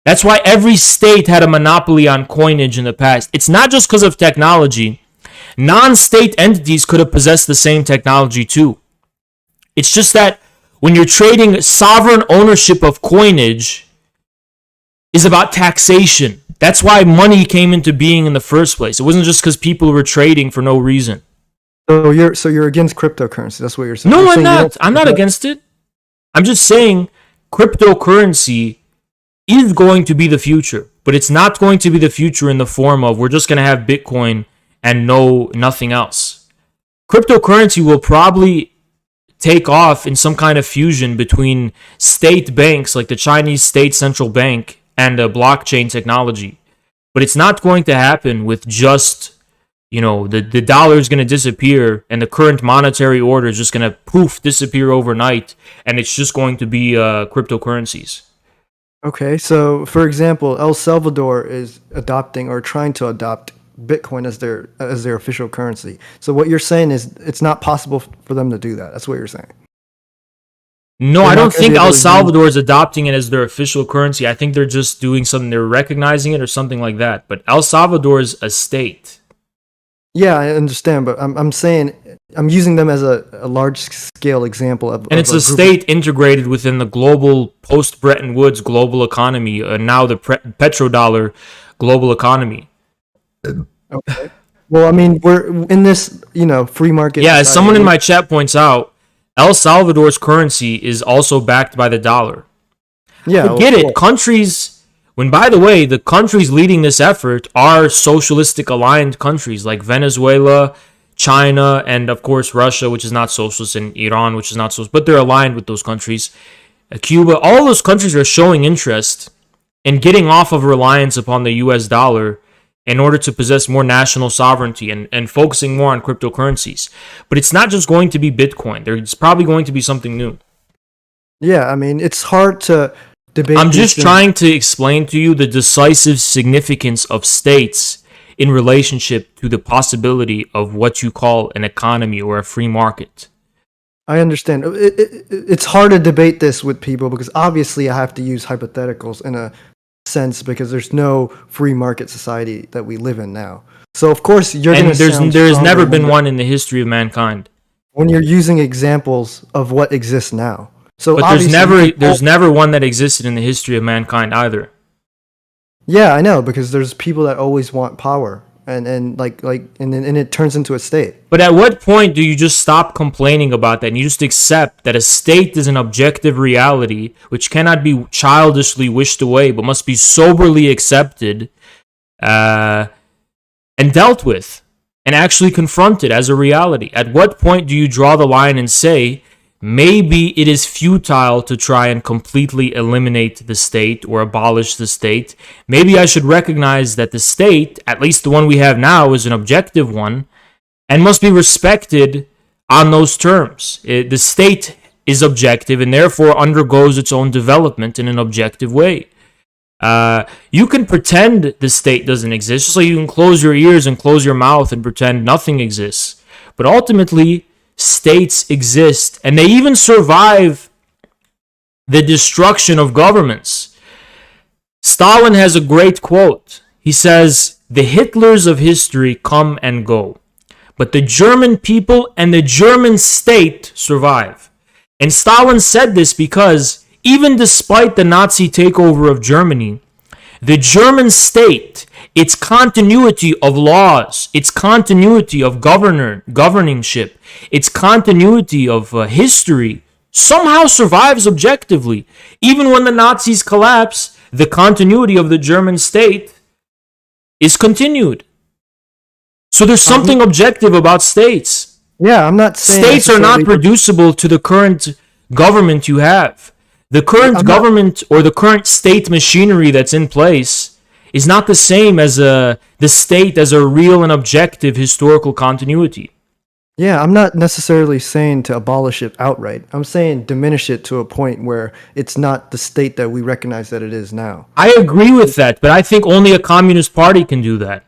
That's why every state had a monopoly on coinage in the past. It's not just because of technology. Non-state entities could have possessed the same technology too. It's just that when you're trading, sovereign ownership of coinage is about taxation. That's why money came into being in the first place. It wasn't just because people were trading for no reason. So you're against cryptocurrency. That's what you're saying. No, I'm not. I'm not against it. I'm just saying cryptocurrency is going to be the future, but it's not going to be the future in the form of we're just going to have Bitcoin and nothing else. Cryptocurrency will probably take off in some kind of fusion between state banks like the Chinese State Central Bank and blockchain technology. But it's not going to happen with just, the dollar is going to disappear and the current monetary order is just going to poof disappear overnight, and it's just going to be cryptocurrencies. Okay, so for example, El Salvador is adopting or trying to adopt Bitcoin as their official currency. So what you're saying is it's not possible for them to do that. That's what you're saying. No, They're I not don't gonna think be able El to use- Salvador is adopting it as their official currency. I think they're just doing something, they're recognizing it or something like that. But El Salvador is a state. Yeah, I understand, but I'm saying I'm using them as a large scale example of And it's a group state integrated within the global post-Bretton Woods global economy, now the petrodollar global economy. Okay. Well, I mean, we're in this, free market. Yeah, as society. someone in my chat points out, El Salvador's currency is also backed by the dollar. Yeah, Get of it. course. Countries, when by the way, the countries leading this effort are socialistic aligned countries like Venezuela, China, and of course Russia, which is not socialist, and Iran, which is not socialist, but they're aligned with those countries. Cuba, all those countries are showing interest in getting off of reliance upon the US dollar in order to possess more national sovereignty and focusing more on cryptocurrencies. But it's not just going to be Bitcoin. There's probably going to be something new. Yeah, I mean, it's hard to debate. I'm these just things. trying to explain to you the decisive significance of states in relationship to the possibility of what you call an economy or a free market. I understand. It's hard to debate this with people because obviously I have to use hypotheticals in a sense because there's no free market society that we live in now. So of course you're going And to sound there's stronger never when been you're- one in the history of mankind. when you're using examples of what exists now. So But there's obviously never one that existed in the history of mankind either. Yeah, I know because there's people that always want power and it turns into a state. But at what point do you just stop complaining about that and you just accept that a state is an objective reality which cannot be childishly wished away but must be soberly accepted and dealt with and actually confronted as a reality? At what point do you draw the line and say, maybe it is futile to try and completely eliminate the state or abolish the state. Maybe I should recognize that the state, at least the one we have now, is an objective one and must be respected on those terms. The state is objective and therefore undergoes its own development in an objective way. You can pretend the state doesn't exist, just like you can close your ears and close your mouth and pretend nothing exists. But ultimately, states exist, and they even survive the destruction of governments. Stalin has a great quote. He says, "The Hitlers of history come and go, but the German people and the German state survive." And Stalin said this because even despite the Nazi takeover of Germany, the German state, its continuity of laws, its continuity of governingship, its continuity of history somehow survives objectively. Even when the Nazis collapse, the continuity of the German state is continued. So there's something objective about states. Yeah, I'm not saying States are not necessarily- reducible to the current government you have. The current government or the current state machinery that's in place is not the same as the state as a real and objective historical continuity. Yeah, I'm not necessarily saying to abolish it outright. I'm saying diminish it to a point where it's not the state that we recognize that it is now. I agree with that, but I think only a communist party can do that.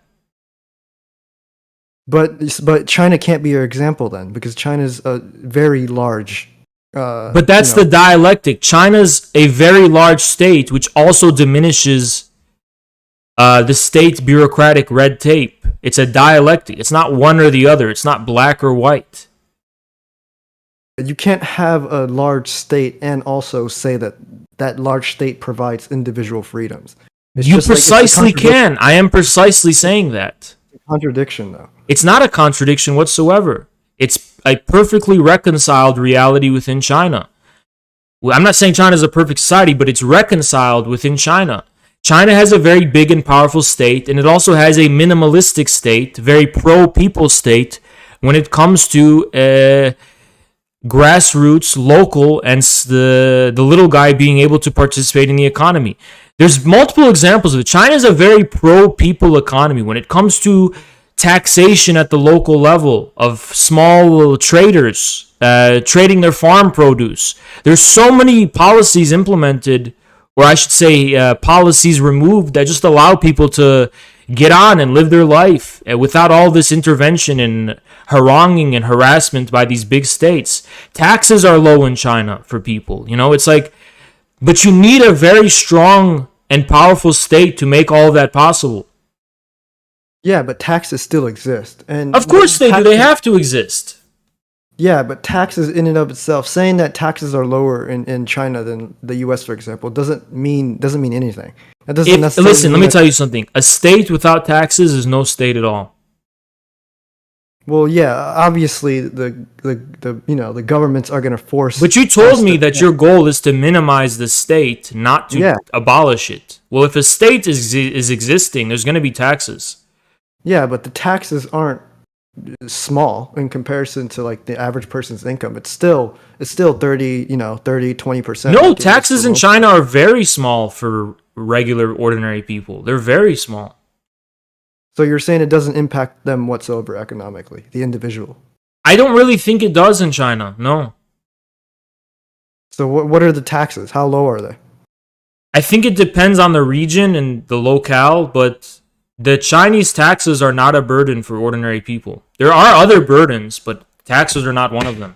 But China can't be your example then because China's a very large. But that's the dialectic. China's a very large state, which also diminishes the state bureaucratic red tape. It's a dialectic. It's not one or the other. It's not black or white. You can't have a large state and also say that that large state provides individual freedoms. It's You just like- it's a precisely contradiction- can. I am precisely saying that. Contradiction, though. It's not a contradiction whatsoever. It's a perfectly reconciled reality within China. Well, I'm not saying China is a perfect society, but it's reconciled within China. China has a very big and powerful state, and it also has a minimalistic state, very pro-people state, when it comes to grassroots, local, and the little guy being able to participate in the economy. There's multiple examples of it. China is a very pro-people economy when it comes to taxation at the local level of small traders trading their farm produce. There's so many policies implemented, or I should say policies removed, that just allow people to get on and live their life without all this intervention and haranguing and harassment by these big states. Taxes are low in China for people. It's like, but you need a very strong and powerful state to make all of that possible. Yeah, but taxes still exist. And of course they do. They have to exist. Yeah, but taxes in and of itself, saying that taxes are lower in China than the U.S., for example, doesn't mean anything. That doesn't necessarily listen, let me tell you something. A state without taxes is no state at all. Well, yeah, obviously the governments are going to force. But you told me that your goal is to minimize the state, not to abolish it. Well, if a state is existing, there's going to be taxes. Yeah, but the taxes aren't small in comparison to like the average person's income. It's still 20%. No, taxes in China are very small for regular ordinary people. They're very small. So you're saying it doesn't impact them whatsoever economically, the individual? I don't really think it does in China. No. So what are the taxes? How low are they? I think it depends on the region and the locale, but the Chinese taxes are not a burden for ordinary people. There are other burdens, but taxes are not one of them.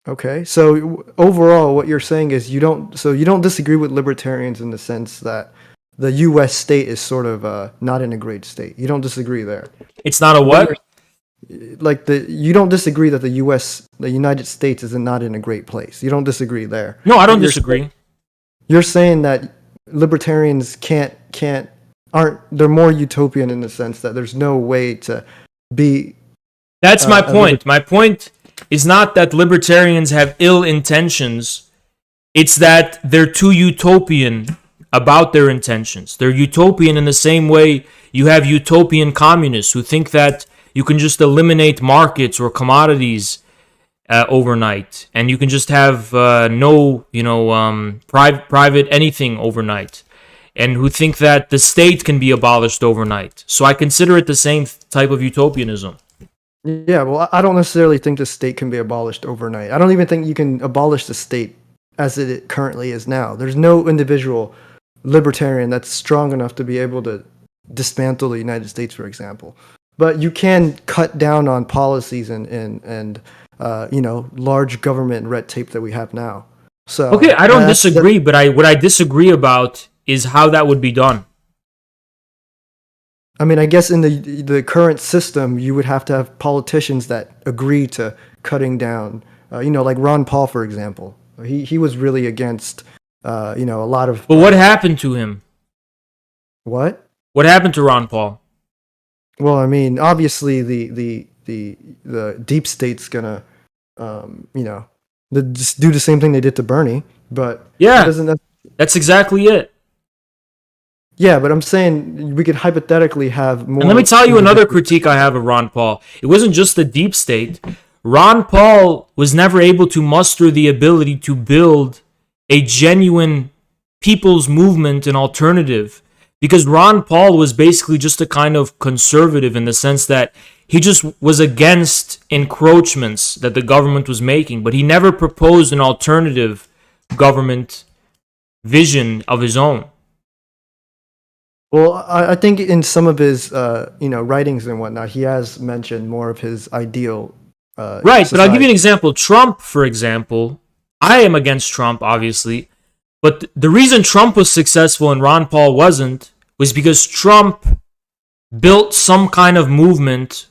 Okay, so overall, what you're saying is you don't disagree with libertarians in the sense that the U.S. state is sort of not in a great state. You don't disagree there. It's not a what? You don't disagree that the United States is not in a great place. You don't disagree there. No, I don't disagree. You're saying that libertarians they're more utopian in the sense that there's no way to be. That's my point. My point is not that libertarians have ill intentions. It's that they're too utopian about their intentions. They're utopian in the same way you have utopian communists who think that you can just eliminate markets or commodities overnight, and you can just have private anything overnight, and who think that the state can be abolished overnight. So I consider it the same type of utopianism. Yeah, well, I don't necessarily think the state can be abolished overnight. I don't even think you can abolish the state as it currently is now. There's no individual libertarian that's strong enough to be able to dismantle the United States, for example. But you can cut down on policies and large government red tape that we have now. So okay, I don't disagree, but what I disagree about is how that would be done. I mean, I guess in the current system, you would have to have politicians that agree to cutting down. Like Ron Paul, for example. He was really against, a lot of. But what happened to him? What? What happened to Ron Paul? Well, I mean, obviously the deep state's gonna, just do the same thing they did to Bernie. But yeah, that's exactly it. Yeah, but I'm saying we could hypothetically have more. And let me tell you another critique I have of Ron Paul. It wasn't just the deep state. Ron Paul was never able to muster the ability to build a genuine people's movement and alternative, because Ron Paul was basically just a kind of conservative in the sense that he just was against encroachments that the government was making, but he never proposed an alternative government vision of his own. Well, I think in some of his, writings and whatnot, he has mentioned more of his ideal. Right, society. But I'll give you an example. Trump, for example, I am against Trump, obviously, but the reason Trump was successful and Ron Paul wasn't was because Trump built some kind of movement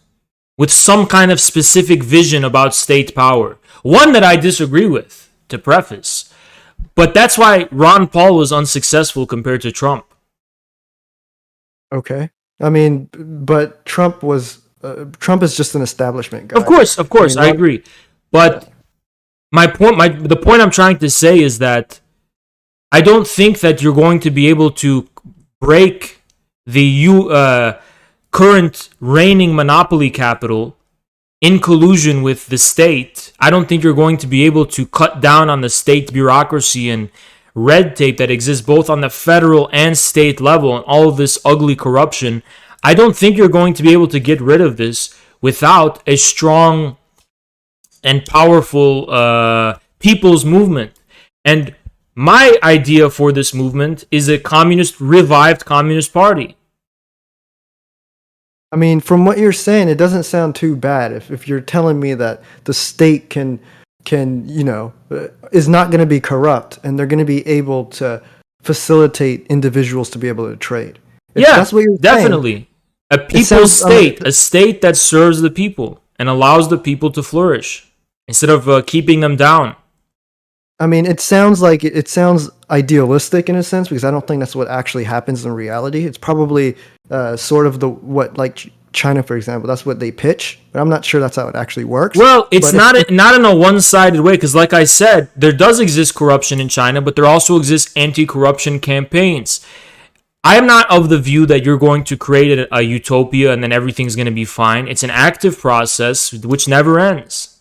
with some kind of specific vision about state power. One that I disagree with, to preface. But that's why Ron Paul was unsuccessful compared to Trump. Okay. I mean, but Trump is just an establishment guy. Of course, I agree. But the point I'm trying to say is that I don't think that you're going to be able to break the current reigning monopoly capital in collusion with the state. I don't think you're going to be able to cut down on the state bureaucracy and red tape that exists both on the federal and state level and all of this ugly corruption. I don't think you're going to be able to get rid of this without a strong and powerful people's movement. And my idea for this movement is a revived communist party. I mean, from what you're saying, it doesn't sound too bad. If you're telling me that the state can is not going to be corrupt and they're going to be able to facilitate individuals to be able to trade. If that's what you're definitely. saying, A people's state, a state that serves the people and allows the people to flourish instead of keeping them down. I mean, it sounds idealistic in a sense because I don't think that's what actually happens in reality. It's probably sort of like China, for example. That's what they pitch, but I'm not sure that's how it actually works. Well, it's not in a one-sided way because, like I said, there does exist corruption in China, but there also exists anti-corruption campaigns. I am not of the view that you're going to create a utopia and then everything's going to be fine. It's an active process which never ends.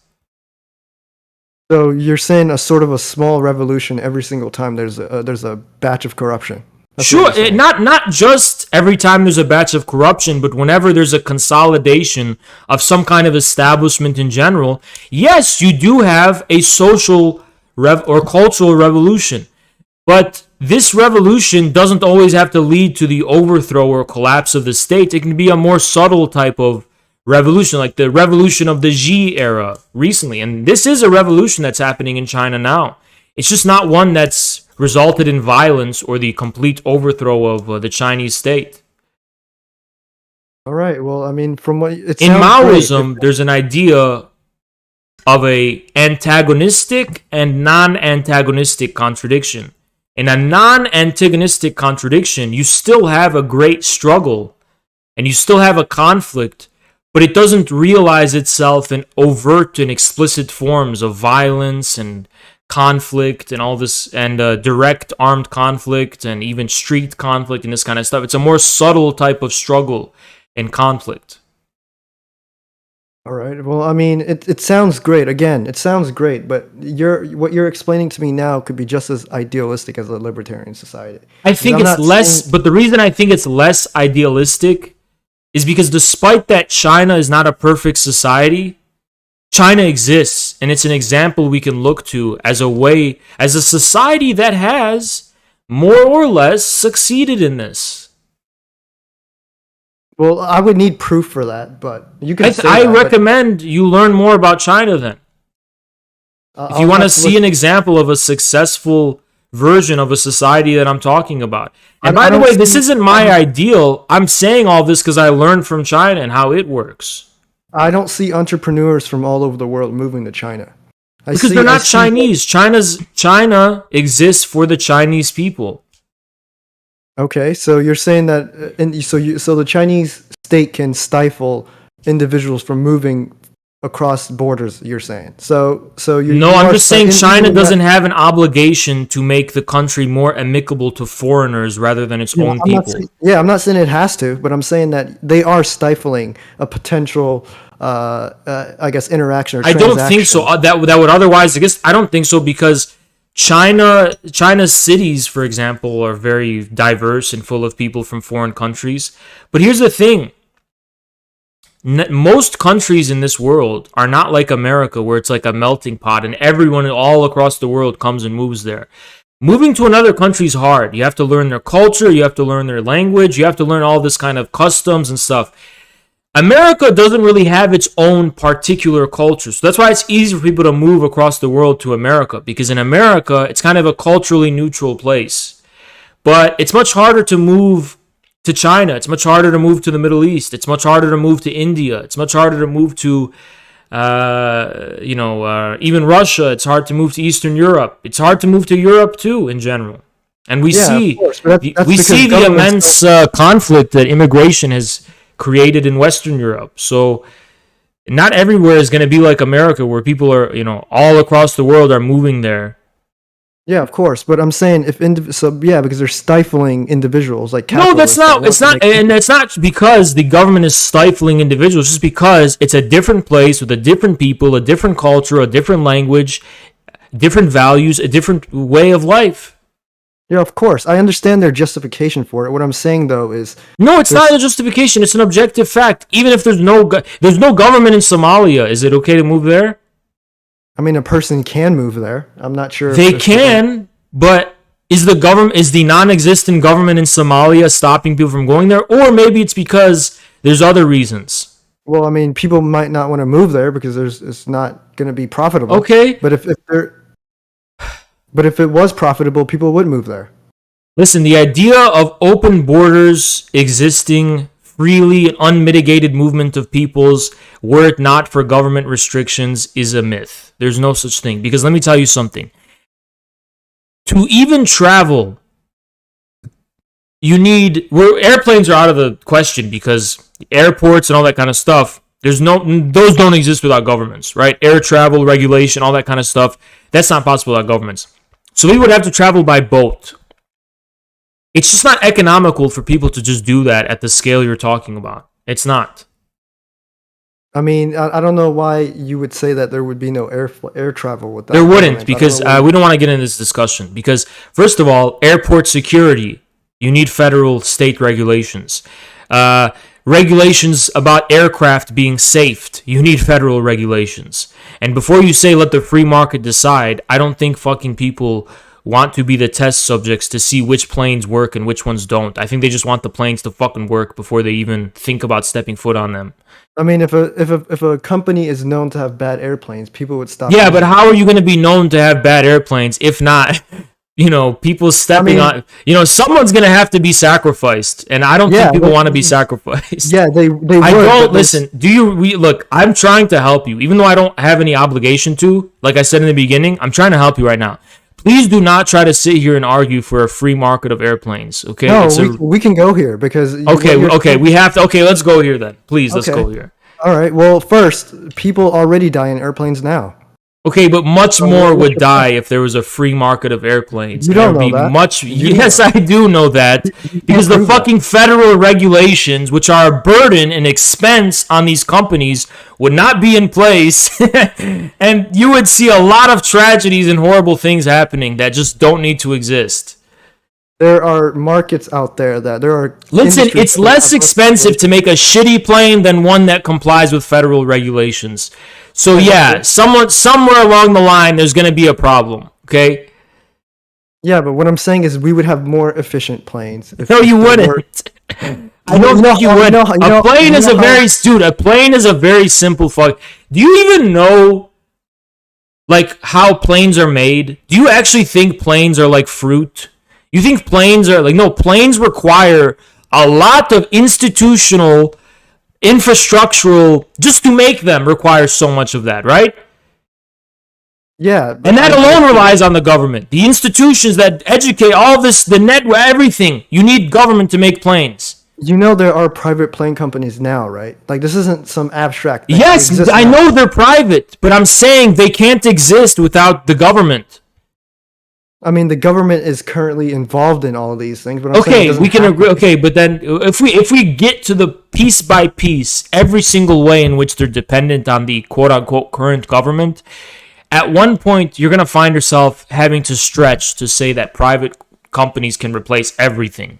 So you're saying a sort of a small revolution every single time there's a batch of corruption. That's sure, not just every time there's a batch of corruption, but whenever there's a consolidation of some kind of establishment in general, yes, you do have a social or cultural revolution. But this revolution doesn't always have to lead to the overthrow or collapse of the state. It can be a more subtle type of revolution, like the revolution of the Xi era recently. And this is a revolution that's happening in China now. It's just not one that's resulted in violence or the complete overthrow of the Chinese state. All right. Well, I mean, from what it in sounds Maoism, there's an idea of a antagonistic and non-antagonistic contradiction. In a non-antagonistic contradiction, you still have a great struggle and you still have a conflict, but it doesn't realize itself in overt and explicit forms of violence and conflict and all this, and direct armed conflict and even street conflict and this kind of stuff. It's a more subtle type of struggle and conflict. All right. Well, I mean, it sounds great. Again, it sounds great, but what you're explaining to me now could be just as idealistic as a libertarian society. I think it's less, but the reason I think it's less idealistic is because despite that China is not a perfect society, China exists, and it's an example we can look to as a society that has more or less succeeded in this. Well, I would need proof for that, but you can. I recommend you learn more about China then. If you want to see an example of a successful version of a society that I'm talking about. And by the way, this isn't my ideal. I'm saying all this because I learned from China and how it works. I don't see entrepreneurs from all over the world moving to China. Because they're not Chinese. China exists for the Chinese people. Okay, so you're saying that, so the Chinese state can stifle individuals from moving across borders. You're saying I'm just saying China doesn't have an obligation to make the country more amicable to foreigners rather than its own people. I'm not saying it has to, but I'm saying that they are stifling a potential, I guess, interaction or transaction. I don't think so. That would otherwise, I guess, I don't think so because China's cities, for example, are very diverse and full of people from foreign countries. But here's the thing. Most countries in this world are not like America, where it's like a melting pot and everyone all across the world comes and moves there. Moving to another country is hard. You have to learn their culture, you have to learn their language, you have to learn all this kind of customs and stuff. America doesn't really have its own particular culture. So that's why it's easy for people to move across the world to America, because in America, it's kind of a culturally neutral place. But it's much harder to move to China. It's much harder to move to the Middle East. It's much harder to move to India. It's much harder to move to, even Russia. It's hard to move to Eastern Europe. It's hard to move to Europe too, in general. And we see the immense conflict that immigration has created in Western Europe. So not everywhere is going to be like America, where people are, all across the world are moving there. Yeah, of course, but I'm saying because they're stifling individuals like no, that's not. It's not, and it's not because the government is stifling individuals. It's just because it's a different place with a different people, a different culture, a different language, different values, a different way of life. Yeah, of course, I understand their justification for it. What I'm saying though is no, it's not a justification. It's an objective fact. Even if there's no government in Somalia, is it okay to move there? I mean, a person can move there. I'm not sure. They can, but is the non-existent government in Somalia stopping people from going there? Or maybe it's because There's other reasons. Well, I mean, people might not want to move there because it's not going to be profitable. Okay. But if it was profitable, people would move there. Listen, the idea of open borders existing freely and unmitigated movement of peoples, were it not for government restrictions, is a myth. There's no such thing. Because let me tell you something. To even travel, airplanes are out of the question because airports and all that kind of stuff, those don't exist without governments, right? Air travel, regulation, all that kind of stuff, that's not possible without governments. So we would have to travel by boat. It's just not economical for people to just do that at the scale you're talking about. It's not. I mean, I don't know why you would say that there would be no air travel with that. There wouldn't, because we don't want to get into this discussion. Because, first of all, airport security, you need federal state regulations. Regulations about aircraft being safed, you need federal regulations. And before you say let the free market decide, I don't think fucking people want to be the test subjects to see which planes work and which ones don't. I think they just want the planes to fucking work before they even think about stepping foot on them. I mean, if a company is known to have bad airplanes, people would stop. Yeah, but how are you going to be known to have bad airplanes if not, people stepping on, someone's going to have to be sacrificed, and I don't think people want to be sacrificed. Yeah, they would. I don't listen. Look, I'm trying to help you, even though I don't have any obligation to. Like I said in the beginning, I'm trying to help you right now. Please do not try to sit here and argue for a free market of airplanes, okay? No, we can go here because... Okay, we have to... Okay, let's go here then. Please, let's go here. All right, well, first, people already die in airplanes now. Okay, but much more would die if there was a free market of airplanes. You don't know that. Yes, I do know that. Because the fucking federal regulations, which are a burden and expense on these companies, would not be in place. And you would see a lot of tragedies and horrible things happening that just don't need to exist. There are markets out there that there are... Listen, it's less expensive to make a shitty plane than one that complies with federal regulations. So yeah, somewhere along the line, there's going to be a problem, okay? Yeah, but what I'm saying is we would have more efficient planes. No, you wouldn't. I don't think you would. A plane is a very simple fuck. Do you even know, like, how planes are made? Do you actually think planes are like fruit? You think planes are like... No, planes require a lot of institutional... infrastructural, just to make them requires so much of that, right? Yeah. And that alone relies on the government. The institutions that educate all this, the network, everything. You need government to make planes. You know there are private plane companies now, right? Like, this isn't some abstract thing. Yes, I know they're private, but I'm saying they can't exist without the government. I mean, the government is currently involved in all of these things, but we can agree. Okay, but then if we get to the piece by piece, every single way in which they're dependent on the quote unquote current government, at one point you're gonna find yourself having to stretch to say that private companies can replace everything.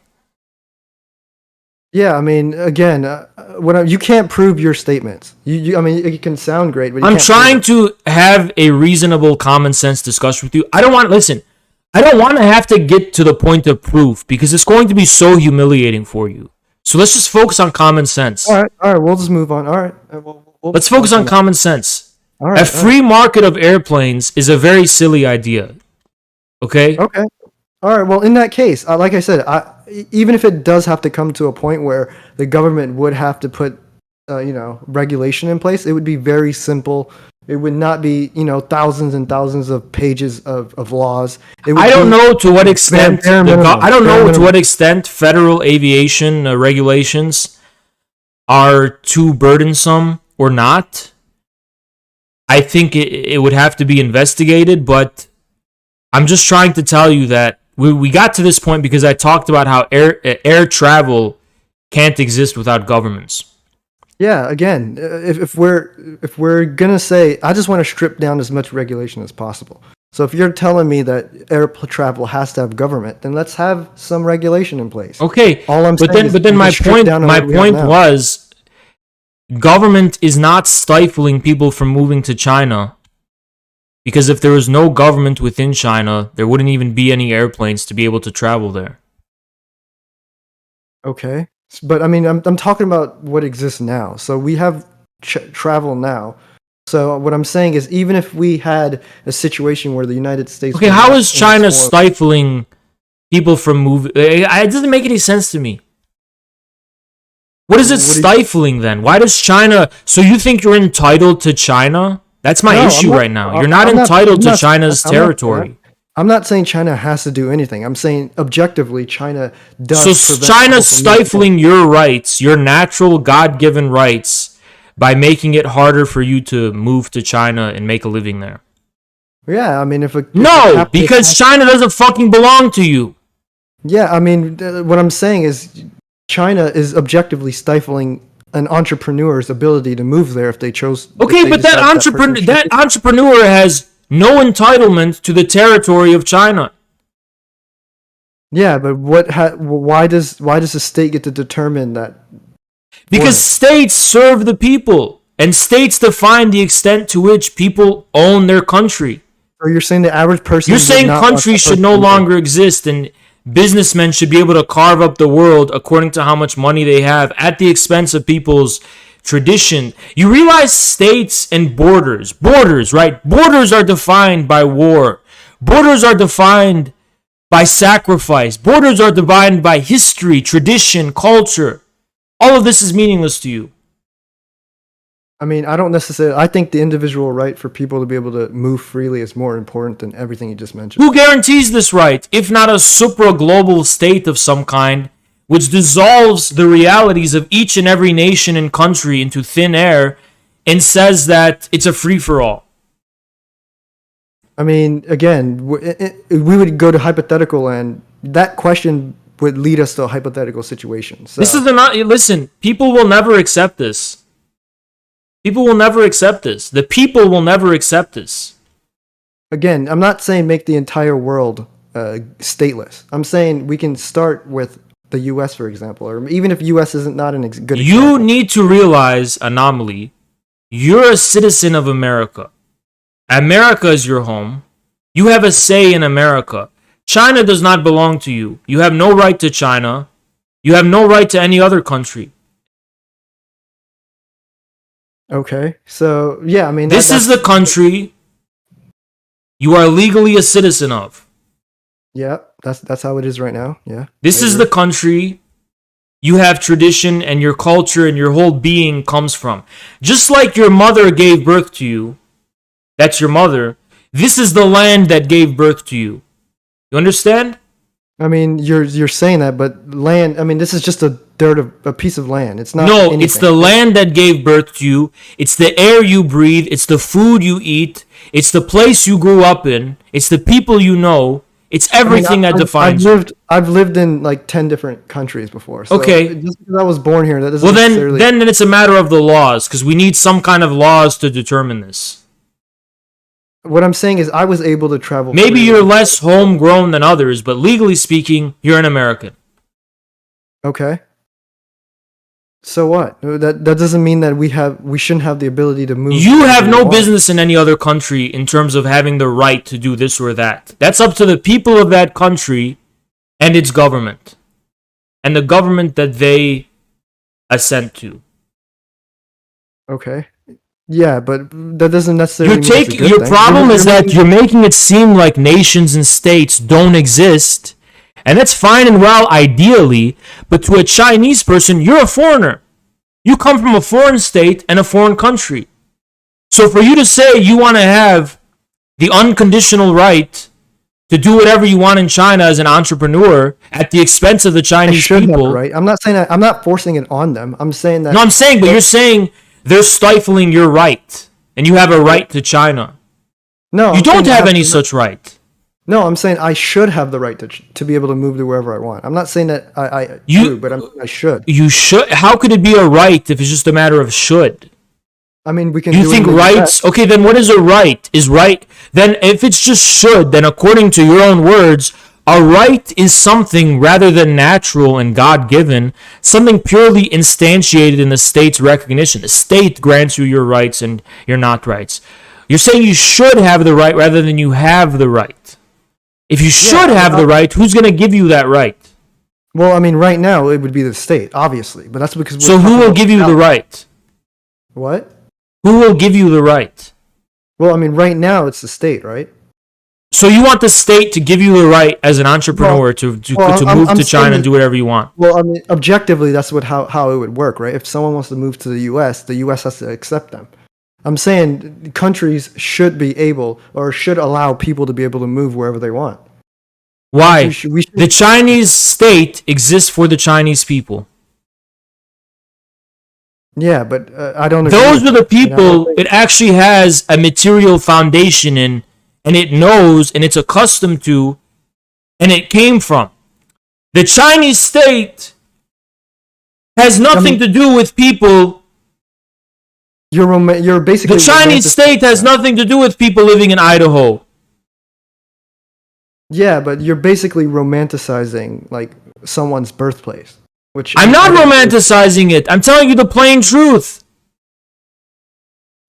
Yeah, I mean, again, you can't prove your statements. I mean, it can sound great, but I'm trying to have a reasonable, common sense discussion with you. I don't want to have to get to the point of proof because it's going to be so humiliating for you. So let's just focus on common sense. All right, we'll just move on. All right. Let's focus on common sense. All right, a free market of airplanes is a very silly idea. Okay? Okay. All right, well, in that case, like I said, even if it does have to come to a point where the government would have to put, regulation in place, it would be very simple. It would not be, thousands and thousands of pages of laws. I don't know to what extent. I don't know to what extent federal aviation regulations are too burdensome or not. I think it would have to be investigated, but I'm just trying to tell you that we got to this point because I talked about how air travel can't exist without governments. Yeah, again, if we're gonna say, I just want to strip down as much regulation as possible. So if you're telling me that air travel has to have government, then let's have some regulation in place. Okay, but then my point was, government is not stifling people from moving to China, because if there was no government within China, there wouldn't even be any airplanes to be able to travel there. Okay. But I mean, I'm talking about what exists now. So we have travel now. So what I'm saying is, even if we had a situation where the United States, Okay, how is China stifling people from moving? It doesn't make any sense to me. What is it stifling then? Why does China? So you think you're entitled to China? That's my issue right now. You're not entitled to China's territory. I'm not saying China has to do anything. I'm saying objectively, China does. So China's stifling your rights, your natural God-given rights, by making it harder for you to move to China and make a living there. Yeah, I mean, because China doesn't fucking belong to you. Yeah, I mean, what I'm saying is, China is objectively stifling an entrepreneur's ability to move there if they chose. Okay, but that entrepreneur has no entitlement to the territory of China. Yeah, but why does the state get to determine that? Because states serve the people, and states define the extent to which people own their country. Or you're saying the average person? You're saying countries should no longer exist, and businessmen should be able to carve up the world according to how much money they have at the expense of people's tradition. You realize states and borders, right? Borders are defined by war. Borders are defined by sacrifice. Borders are defined by history, tradition, culture. All of this is meaningless to you. I mean, I think the individual right for people to be able to move freely is more important than everything you just mentioned. Who guarantees this right, if not a supra-global state of some kind, which dissolves the realities of each and every nation and country into thin air and says that it's a free-for-all? I mean, again, we would go to hypothetical, and that question would lead us to a hypothetical situation. So. Listen, people will never accept this. People will never accept this. The people will never accept this. Again, I'm not saying make the entire world stateless. I'm saying we can start with the U.S., for example, or even if U.S. isn't not an good example. You need to realize, Anomaly, you're a citizen of America. America is your home. You have a say in America. China does not belong to you. You have no right to China. You have no right to any other country. Okay, so yeah, I mean, this is the country you are legally a citizen of. Yeah, that's how it is right now. Yeah. This is the country you have tradition and your culture and your whole being comes from. Just like your mother gave birth to you, that's your mother. This is the land that gave birth to you. You understand? I mean, you're saying that, but land. I mean, this is just a piece of land. It's not. No, anything. It's the land that gave birth to you. It's the air you breathe. It's the food you eat. It's the place you grew up in. It's the people you know. It's everything that defines you. I've lived in like 10 different countries before. So okay. Just because I was born here, that doesn't. Well, necessarily... then it's a matter of the laws, because we need some kind of laws to determine this. What I'm saying is, I was able to travel. Maybe you're less homegrown than others, but legally speaking, you're an American. Okay. So what? That doesn't mean that we shouldn't have the ability to move. You have no business in any other country in terms of having the right to do this or that. That's up to the people of that country and its government, and the government that they assent to. Okay. Yeah, but that doesn't necessarily mean your problem is that you're making it seem like nations and states don't exist, and that's fine and well ideally, but to a Chinese person, you're a foreigner. You come from a foreign state and a foreign country. So for you to say you want to have the unconditional right to do whatever you want in China as an entrepreneur at the expense of the Chinese people, right? I'm not saying that. I'm not forcing it on them. I'm saying that. No, I'm saying, but you're saying they're stifling your right, and you have a right to China. No, you don't have any such right. No, I'm saying I should have the right to be able to move to wherever I want. I'm not saying that I do, but I should. You should. How could it be a right if it's just a matter of should? I mean, we can. You think rights? Okay, then what is a right? Is right? Then if it's just should, then according to your own words, a right is something rather than natural and God-given, something purely instantiated in the state's recognition. The state grants you your rights and your not rights. You're saying you should have the right rather than you have the right. If you should have the right, who's going to give you that right? Well, I mean, right now it would be the state, obviously, but that's because. So who will give you the right? What? Who will give you the right? Well, I mean, right now it's the state, right? So you want the state to give you the right as an entrepreneur to move to China and do whatever you want? Well, I mean, objectively, that's how it would work, right? If someone wants to move to the U.S., the U.S. has to accept them. I'm saying countries should be able or should allow people to be able to move wherever they want. Why? The Chinese state exists for the Chinese people. Yeah, but I don't agree. Those are the people it actually has a material foundation in, and it knows, and it's accustomed to, and it came from. The Chinese state has nothing to do with people. You're basically. The Chinese state has nothing to do with people living in Idaho. Yeah, but you're basically romanticizing like someone's birthplace, which I'm not romanticizing it. I'm telling you the plain truth.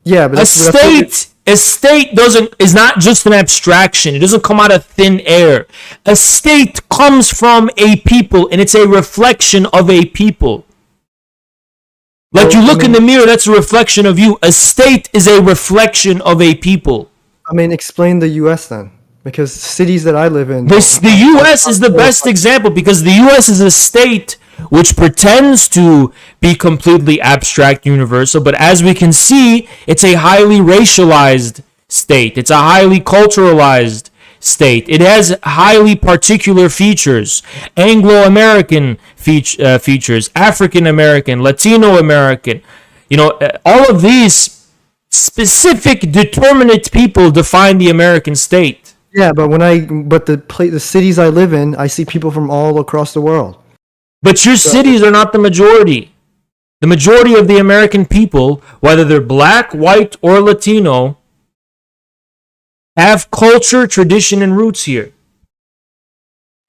Yeah, but a state is not just an abstraction. It doesn't come out of thin air. A state comes from a people, and it's a reflection of a people. Like you look in the mirror, that's a reflection of you. A state is a reflection of a people. I mean, explain the U.S. then. Because cities that I live in... The U.S. is the best example because the U.S. is a state which pretends to be completely abstract universal, but as we can see, it's a highly racialized state. It's a highly culturalized state. It has highly particular features. Anglo-American features, African-American, Latino-American. You know, all of these specific determinate people define the American state. Yeah, but the cities I live in, I see people from all across the world. But your cities are not the majority. The majority of the American people, whether they're black, white, or Latino, have culture, tradition, and roots here.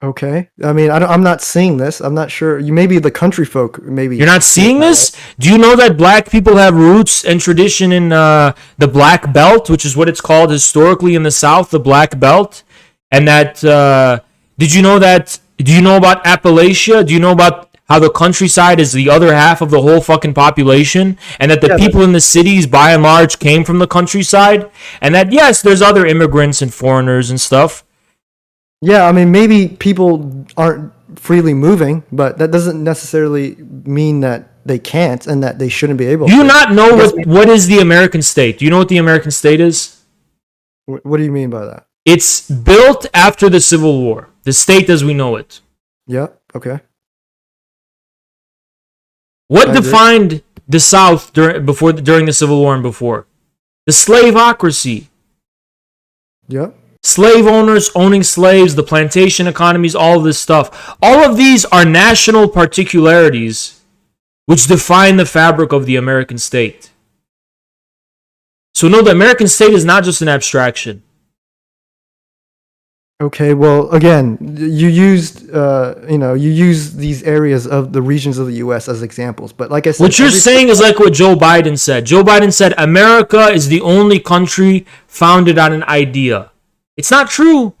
Okay. I mean, I'm not seeing this. I'm not sure. You maybe the country folk maybe. You're not seeing this? Do you know that black people have roots and tradition in the Black Belt, which is what it's called historically in the South, the Black Belt? And that, do you know about Appalachia? Do you know about how the countryside is the other half of the whole fucking population? And that the people in the cities, by and large, came from the countryside? And that, yes, there's other immigrants and foreigners and stuff. Yeah, I mean, maybe people aren't freely moving, but that doesn't necessarily mean that they can't and that they shouldn't be able to. Do you not know what is the American state? Do you know what the American state is? What do you mean by that? It's built after the Civil War. The state as we know it. Yeah, okay. What defined the South during the Civil War and before? The slaveocracy. Yeah. Slave owners owning slaves, the plantation economies, all of this stuff. All of these are national particularities which define the fabric of the American state. So no, the American state is not just an abstraction. Okay, well, again, you used these areas of the regions of the U.S. as examples, but like I said, what you're saying is like what Joe Biden said. Joe Biden said America is the only country founded on an idea. It's not true.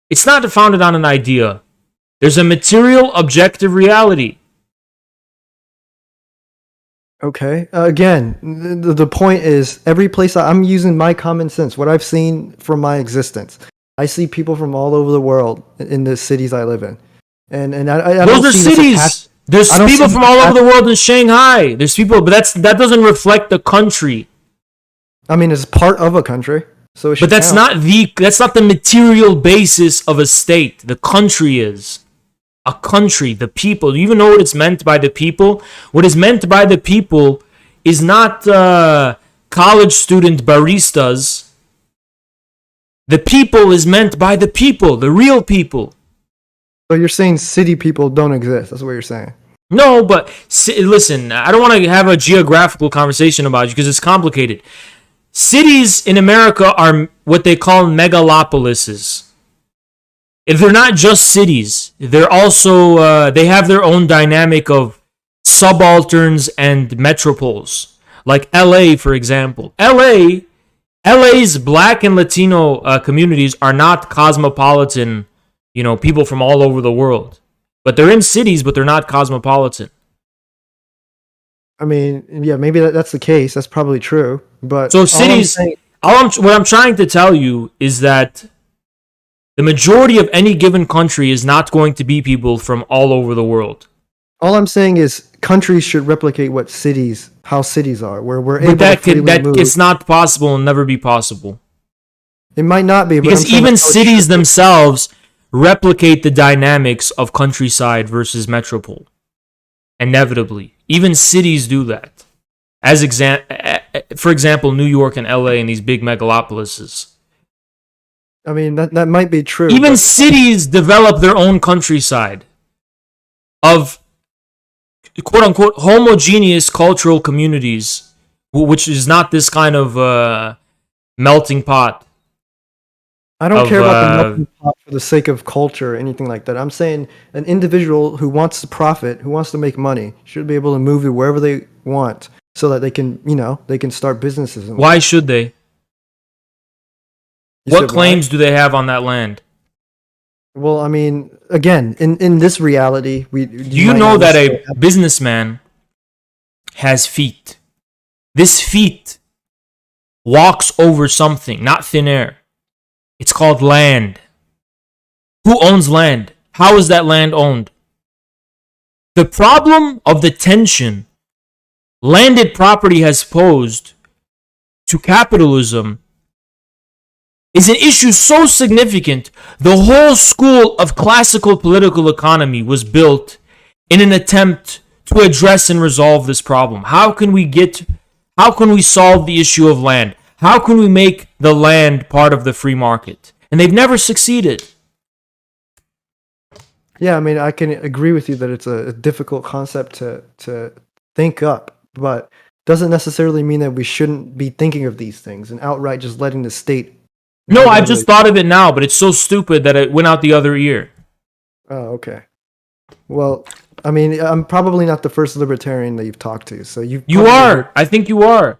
It's not founded on an idea. There's a material, objective reality. Okay. Again, the point is, every place I'm using my common sense, what I've seen from my existence. I see people from all over the world in the cities I live in, and I those are cities. There's people from all over the world in Shanghai. There's people, but that doesn't reflect the country. I mean, it's part of a country. So but that's not the material basis of a state. The country is a country. The people. Do you even know what it's meant by the people? What is meant by the people is not college student baristas. The people is meant by the people, the real people. So you're saying city people don't exist. That's what you're saying. No, but listen, I don't want to have a geographical conversation about it because it's complicated. Cities in America are what they call megalopolises. If they're not just cities, they're also they have their own dynamic of subalterns and metropoles. Like LA, for example. LA's black and Latino communities are not cosmopolitan, people from all over the world. But they're in cities, but they're not cosmopolitan. I mean, yeah, maybe that's the case. That's probably true. But So cities, what I'm trying to tell you is that the majority of any given country is not going to be people from all over the world. all I'm saying is countries should replicate how cities are, where we're able But to freely move. it's not possible and never be possible. It might not be, but Because I'm saying even that's how it cities should be. themselves replicate the dynamics of countryside versus metropole. Inevitably. Even cities do that. For example, New York and LA and these big megalopolises. I mean, that might be true. Even but cities develop their own countryside of quote unquote homogeneous cultural communities, which is not this kind of melting pot. I don't care about the melting pot for the sake of culture or anything like that. I'm saying an individual who wants to profit, who wants to make money, should be able to move to wherever they want so that they can, they can start businesses. And Why should they? You What said claims do they have on that land? why? Well, I mean, again, in this reality, Do you know that a businessman has feet? This feet walks over something, not thin air. It's called land. Who owns land? How is that land owned? The problem of the tension landed property has posed to capitalism is an issue so significant, the whole school of classical political economy was built in an attempt to address and resolve this problem. How can we solve the issue of land? How can we make the land part of the free market? And they've never succeeded. Yeah, I mean, I can agree with you that it's a difficult concept to think up, but doesn't necessarily mean that we shouldn't be thinking of these things and outright just letting the state. No, I just thought of it now, but it's so stupid that it went out the other ear. Oh, okay. Well, I mean, I'm probably not the first libertarian that you've talked to, so you are. I think you are.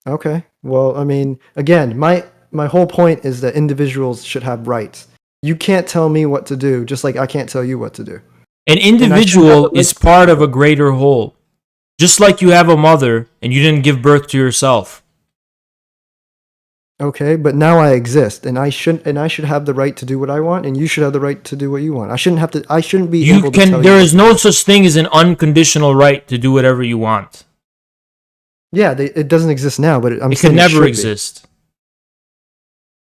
Okay. Well, I mean, again, my whole point is that individuals should have rights. You can't tell me what to do, just like I can't tell you what to do. An individual is part of a greater whole. Just like you have a mother and you didn't give birth to yourself. Okay, but now I exist, and I should have the right to do what I want, and you should have the right to do what you want. I shouldn't be able to tell you. There is no such thing as an unconditional right to do whatever you want. Yeah, it doesn't exist now, but it can never exist.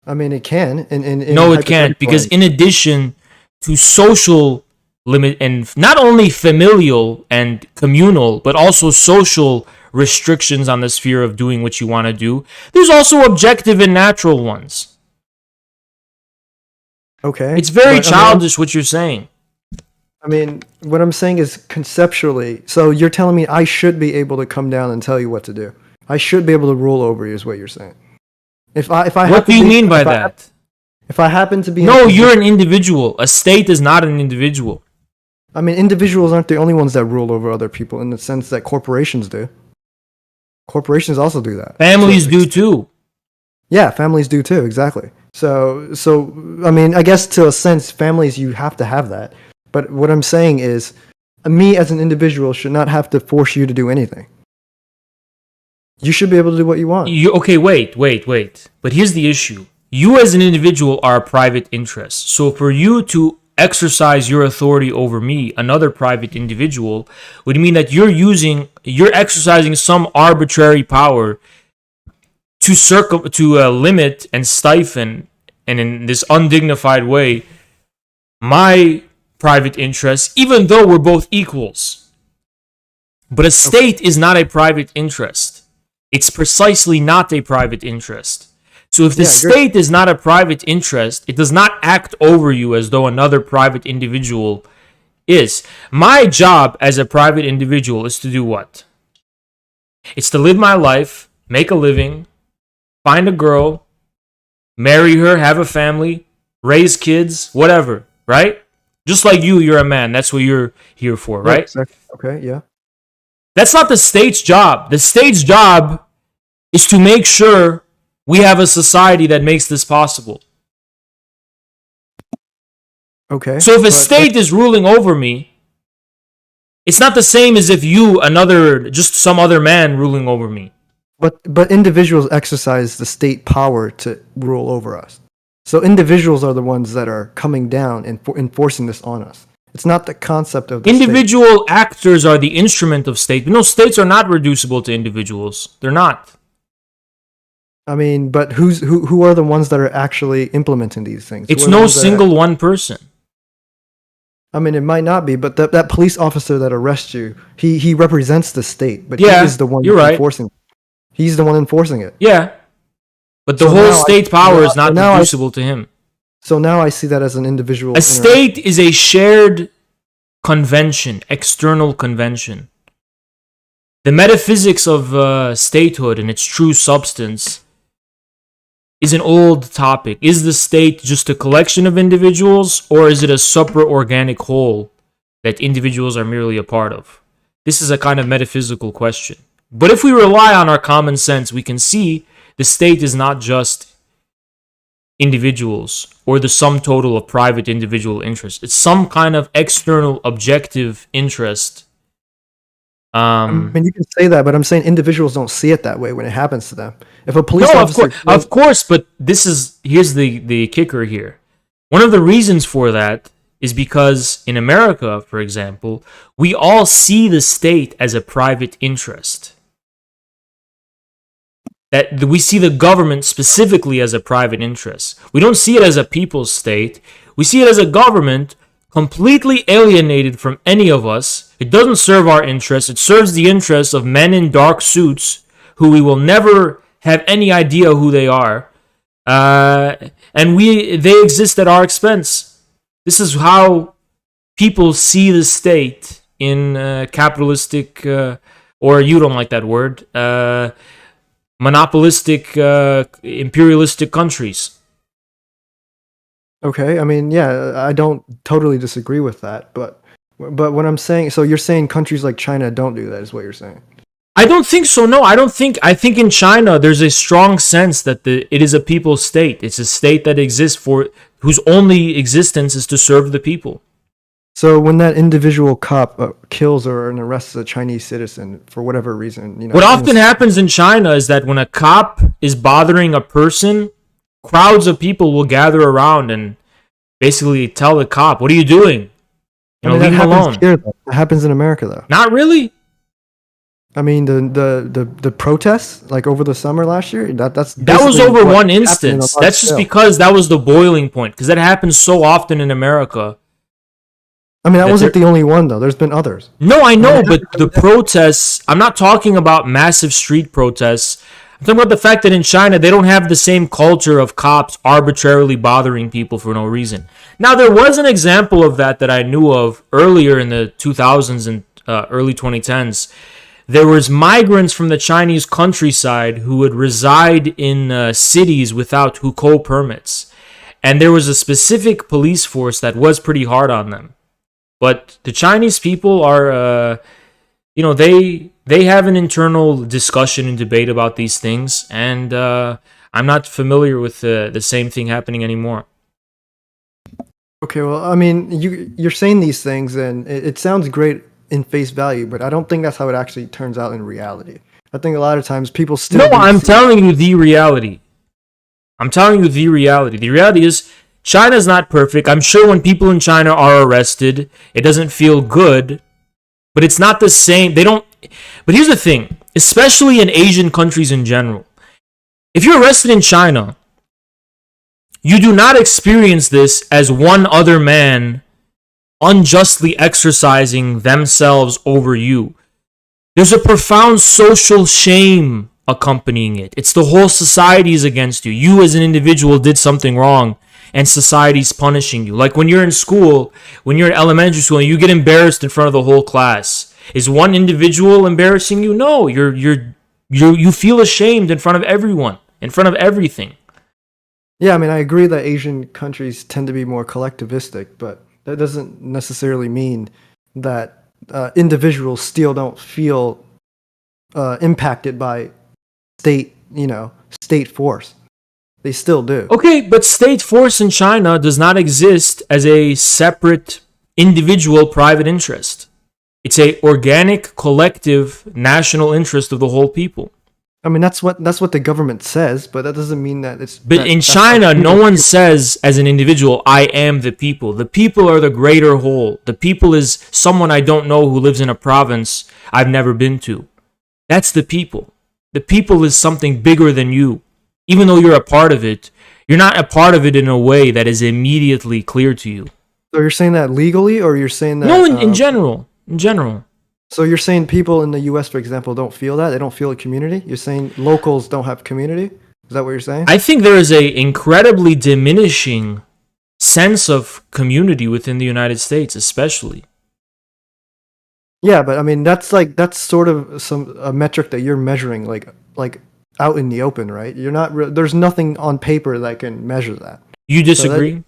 I mean, it can. No, it can't, because in addition to social limit and not only familial and communal, but also social restrictions on the sphere of doing what you want to do, there's also objective and natural ones. Okay. It's very childish what you're saying. I mean, what I'm saying is conceptually. So you're telling me I should be able to come down and tell you what to do. I should be able to rule over you, is what you're saying. What do you mean by that? If I happen to be... No, you're an individual. A state is not an individual. I mean, individuals aren't the only ones that rule over other people in the sense that corporations do. Corporations also do that. Families do too. Yeah, families do too, exactly. So I mean, I guess to a sense, families, you have to have that. But what I'm saying is, me as an individual should not have to force you to do anything. You should be able to do what you want. Okay, wait. But here's the issue. You as an individual are a private interest. So for you to exercise your authority over me, another private individual, would mean that you're exercising some arbitrary power to limit and stifle, and in this undignified way, my private interests, even though we're both equals. But a state is not a private interest. It's precisely not a private interest. So if the state is not a private interest, it does not act over you as though another private individual is. My job as a private individual is to do what? It's to live my life, make a living, find a girl, marry her, have a family, raise kids, whatever, right? Just like you're a man. That's what you're here for, right? Exactly. Okay, yeah. That's not the state's job. The state's job is to make sure we have a society that makes this possible. Okay. So if a state is ruling over me, it's not the same as if just some other man ruling over me. But individuals exercise the state power to rule over us. So individuals are the ones that are coming down and enforcing this on us. It's not the concept of the individual actors are the instrument of state. No, states are not reducible to individuals. They're not. I mean, but who are the ones that are actually implementing these things? It's no single one person. I mean, it might not be, but that police officer that arrests you, he represents the state, but Yeah, he is the one you're right. enforcing it. He's the one enforcing it. Yeah. But the whole state power is not reducible to him. So now I see that as an individual. A state is a shared convention, external convention. The metaphysics of statehood and its true substance is an old topic. Is the state just a collection of individuals, or is it a supra-organic whole that individuals are merely a part of? This is a kind of metaphysical question. But if we rely on our common sense, we can see the state is not just individuals or the sum total of private individual interests. It's some kind of external objective interest. I mean, you can say that, but I'm saying individuals don't see it that way when it happens to them. If a police no, officer, of course, but here's the kicker here. One of the reasons for that is because in America, for example, we all see the state as a private interest. That we see the government specifically as a private interest. We don't see it as a people's state. We see it as a government completely alienated from any of us. It doesn't serve our interests. It serves the interests of men in dark suits who we will never have any idea who they are. And they exist at our expense. This is how people see the state in capitalistic, or you don't like that word, monopolistic, imperialistic countries. Okay, I mean, yeah, I don't totally disagree with that, but what I'm saying, so you're saying countries like China don't do that, is what you're saying? I don't think so. No, I think in China there's a strong sense that it is a people's state. It's a state that exists whose only existence is to serve the people. So when that individual cop kills or arrests a Chinese citizen for whatever reason, what often happens in China is that when a cop is bothering a person, crowds of people will gather around and basically tell the cop, "What are you doing? Leave him alone." Here, though. That happens in America, though. Not really. I mean, the protests like over the summer last year. That was over one instance. That's just because that was the boiling point. Because that happens so often in America. I mean, that wasn't the only one, though. There's been others. No, I know, but the protests, I'm not talking about massive street protests. I'm talking about the fact that in China, they don't have the same culture of cops arbitrarily bothering people for no reason. Now, there was an example of that I knew of earlier in the 2000s and early 2010s. There was migrants from the Chinese countryside who would reside in cities without hukou permits. And there was a specific police force that was pretty hard on them. But the Chinese people are, they have an internal discussion and debate about these things, and I'm not familiar with the same thing happening anymore. Okay, well, I mean, you're saying these things, and it sounds great in face value, but I don't think that's how it actually turns out in reality. I think a lot of times people still... No, I'm telling you the reality. I'm telling you the reality. The reality is... China's not perfect. I'm sure when people in China are arrested, it doesn't feel good, but it's not the same. But here's the thing, especially in Asian countries in general. If you're arrested in China, you do not experience this as one other man unjustly exercising themselves over you. There's a profound social shame accompanying it. It's the whole society is against you. You as an individual did something wrong, and society's punishing you. Like when you're in school, when you're in elementary school, and you get embarrassed in front of the whole class. Is one individual embarrassing you? No, you feel ashamed in front of everyone, in front of everything. Yeah, I mean, I agree that Asian countries tend to be more collectivistic, but that doesn't necessarily mean that individuals still don't feel impacted by state force. They still do. Okay, but state force in China does not exist as a separate individual private interest. It's a organic, collective, national interest of the whole people. I mean, that's what the government says, but that doesn't mean that it's. But in China, no one says as an individual, I am the people. The people are the greater whole. The people is someone I don't know who lives in a province I've never been to. That's the people. The people is something bigger than you. Even though you're a part of it, you're not a part of it in a way that is immediately clear to you. So you're saying that legally, or you're saying that? No, in general. In general. So you're saying people in the U.S., for example, don't feel that? They don't feel a community? You're saying locals don't have community? Is that what you're saying? I think there is a incredibly diminishing sense of community within the United States, especially. Yeah, but I mean, that's sort of a metric that you're measuring, like out in the open, right? You're not. There's nothing on paper that can measure that. You disagree?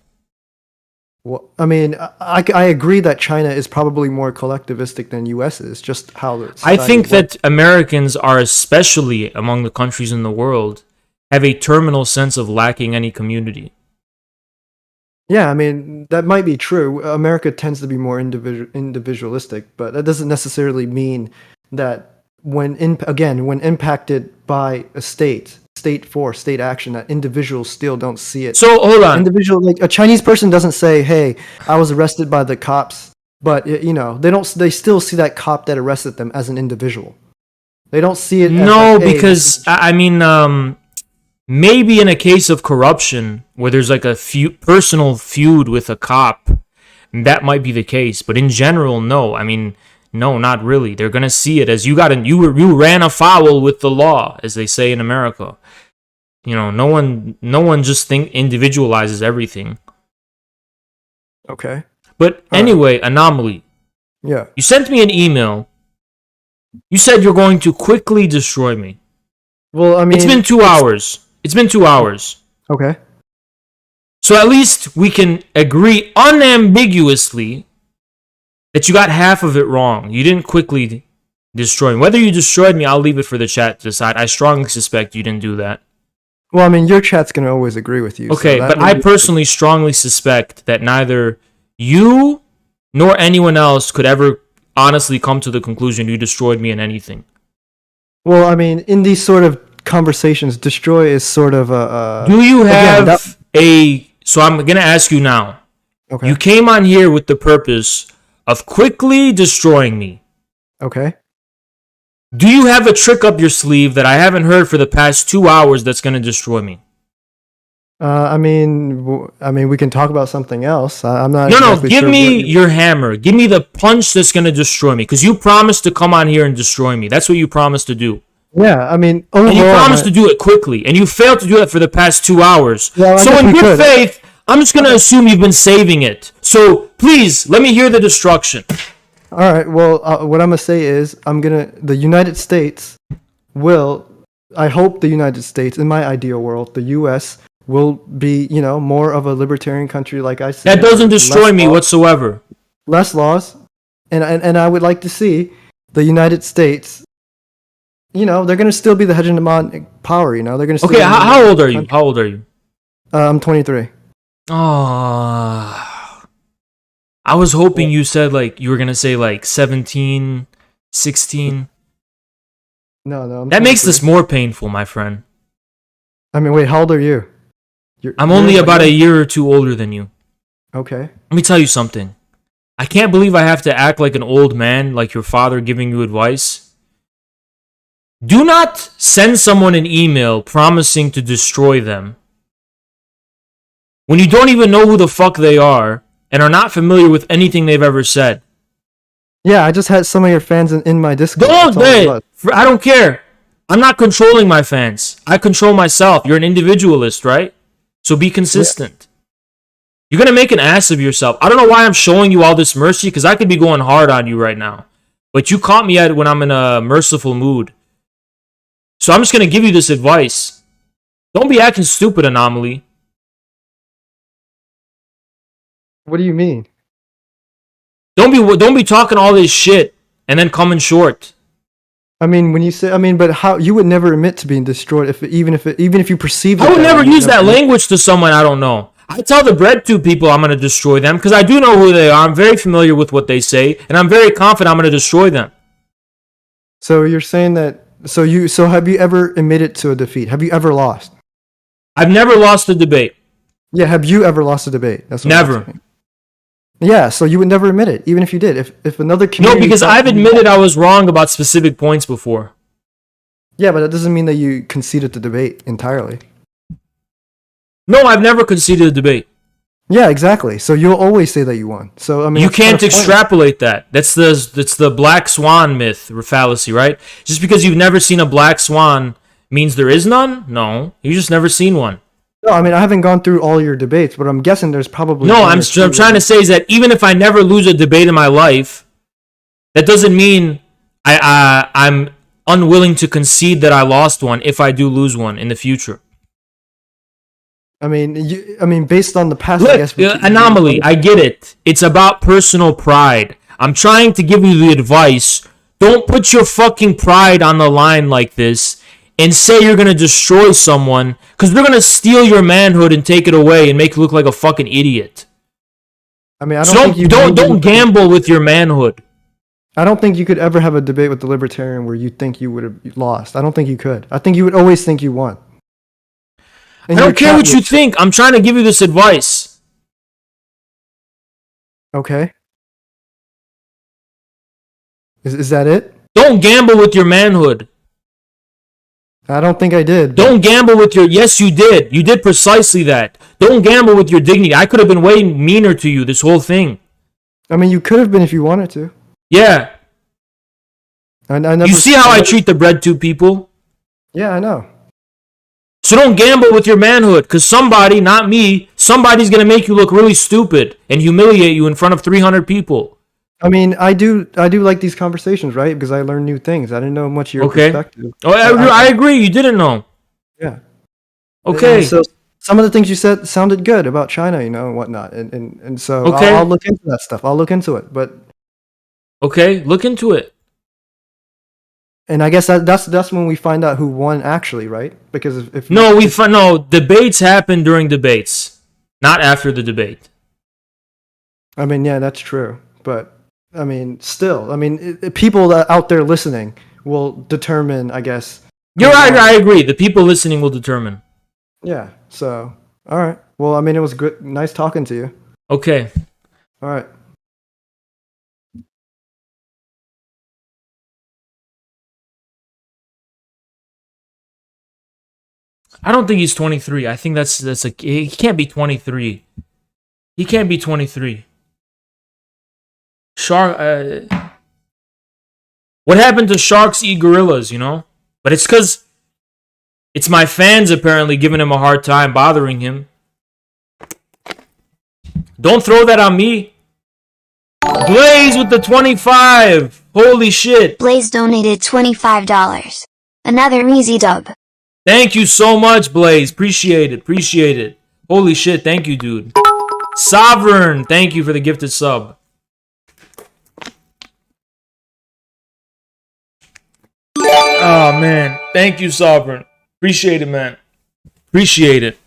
Well, I mean, I agree that China is probably more collectivistic than U.S. is. Just how I think that Americans are, especially among the countries in the world, have a terminal sense of lacking any community. Yeah, I mean, that might be true. America tends to be more individualistic, but that doesn't necessarily mean that when impacted by a state force, state action, that individuals still don't see it. So hold on. Like a Chinese person doesn't say, "Hey, I was arrested by the cops," but they still see that cop that arrested them as an individual. They don't see it. No, as like, because I mean, maybe in a case of corruption where there's like a personal feud with a cop, that might be the case. But in general, no. I mean, no, not really. They're gonna see it as you ran afoul with the law, as they say in America. No one just individualizes everything. Okay. But anyway, Anomaly. Yeah. You sent me an email. You said you're going to quickly destroy me. Well, I mean, it's been 2 hours. It's been 2 hours. Okay. So at least we can agree unambiguously that you got half of it wrong. You didn't quickly destroy me. Whether you destroyed me, I'll leave it for the chat to decide. I strongly suspect you didn't do that. Well, I mean, your chat's going to always agree with you. Okay, but I personally strongly suspect that neither you nor anyone else could ever honestly come to the conclusion you destroyed me in anything. Well, I mean, in these sort of conversations, destroy is sort of a... Do you have So I'm going to ask you now. Okay. You came on here with the purpose of quickly destroying me. Okay. Do you have a trick up your sleeve that I haven't heard for the past 2 hours that's going to destroy me? I mean, we can talk about something else. I'm not. No. Give me your hammer. Give me the punch that's going to destroy me. Because you promised to come on here and destroy me. That's what you promised to do. Yeah, I mean, and you promised to do it quickly, and you failed to do that for the past 2 hours. Well, so in good faith, I'm just going to assume you've been saving it. So please, let me hear the destruction. All right. Well, what I'm gonna say is, the United States I hope the United States, in my ideal world, the U.S. will be, more of a libertarian country, like I said. That doesn't destroy me whatsoever. Less laws, and I would like to see the United States. They're gonna still be the hegemonic power. They're gonna. Still okay. How old are you? How old are you? I'm 23. Oh. I was hoping you said you were going to say 17, 16. No. That makes this more painful, my friend. I mean, wait, how old are you? I'm only about a year or two older than you. Okay. Let me tell you something. I can't believe I have to act like an old man, like your father giving you advice. Do not send someone an email promising to destroy them when you don't even know who the fuck they are and are not familiar with anything they've ever said. Yeah, I just had some of your fans in my Discord. I don't care. I'm not controlling my fans. I control myself. You're an individualist, right? So be consistent. Yeah. You're going to make an ass of yourself. I don't know why I'm showing you all this mercy, because I could be going hard on you right now. But you caught me at it when I'm in a merciful mood. So I'm just going to give you this advice. Don't be acting stupid, Anomaly. What do you mean? Don't be talking all this shit and then coming short. I mean, when you say, I mean, but how you would never admit to being destroyed even if you perceive. I would never use that language to someone I don't know. I tell the breadtube people I'm going to destroy them because I do know who they are. I'm very familiar with what they say, and I'm very confident I'm going to destroy them. So you're saying that? So have you ever admitted to a defeat? Have you ever lost? I've never lost a debate. Yeah, have you ever lost a debate? That's what Never. Yeah, so you would never admit it, even if you did. If another community... No, because I've admitted I was wrong about specific points before. Yeah, but that doesn't mean that you conceded the debate entirely. No, I've never conceded a debate. Yeah, exactly. So you'll always say that you won. So I mean, you can't extrapolate that. That's the black swan myth or fallacy, right? Just because you've never seen a black swan means there is none? No, you just never seen one. No, I mean, I haven't gone through all your debates, but I'm guessing there's probably... No, I'm trying to say is that even if I never lose a debate in my life, that doesn't mean I'm unwilling to concede that I lost one if I do lose one in the future. I mean, based on the past, Look, I guess... Anomaly, I get it. It's about personal pride. I'm trying to give you the advice. Don't put your fucking pride on the line like this and say you're going to destroy someone because they're going to steal your manhood and take it away and make you look like a fucking idiot. I mean, I don't don't think you... Don't gamble with your manhood. I don't think you could ever have a debate with the Libertarian where you think you would have lost. I don't think you could. I think you would always think you won. And I don't care what you think. I'm trying to give you this advice. Okay. Is that it? Don't gamble with your manhood. I don't think I did. Don't gamble with your... Yes, you did. You did precisely that. Don't gamble with your dignity. I could have been way meaner to you this whole thing. I mean, you could have been if you wanted to. Yeah. I never... You see how I treat the breadtube people? Yeah, I know. So don't gamble with your manhood, because somebody, not me, somebody's going to make you look really stupid and humiliate you in front of 300 people. I mean, I do like these conversations, right? Because I learn new things. I didn't know much of your perspective. Oh, I agree. You didn't know. Yeah. Okay. And so some of the things you said sounded good about China, and whatnot. And so okay. I'll look into that stuff. I'll look into it. But okay, look into it. And I guess that's when we find out who won actually, right? Because if no, debates happen during debates, not after the debate. I mean, yeah, that's true. But I mean, still, I mean, people out there listening will determine, I guess. You're right. I agree. The people listening will determine. Yeah. So, all right. Well, I mean, it was good. Nice talking to you. Okay. All right. I don't think he's 23. I think he can't be 23. He can't be 23. What happened to sharks eat gorillas, But it's because it's my fans apparently giving him a hard time, bothering him. Don't throw that on me. Blaze with the 25. Holy shit. Blaze donated $25. Another easy dub. Thank you so much, Blaze. Appreciate it. Holy shit, thank you, dude. Sovereign, thank you for the gifted sub. Oh, man. Thank you, Sovereign. Appreciate it, man. Appreciate it.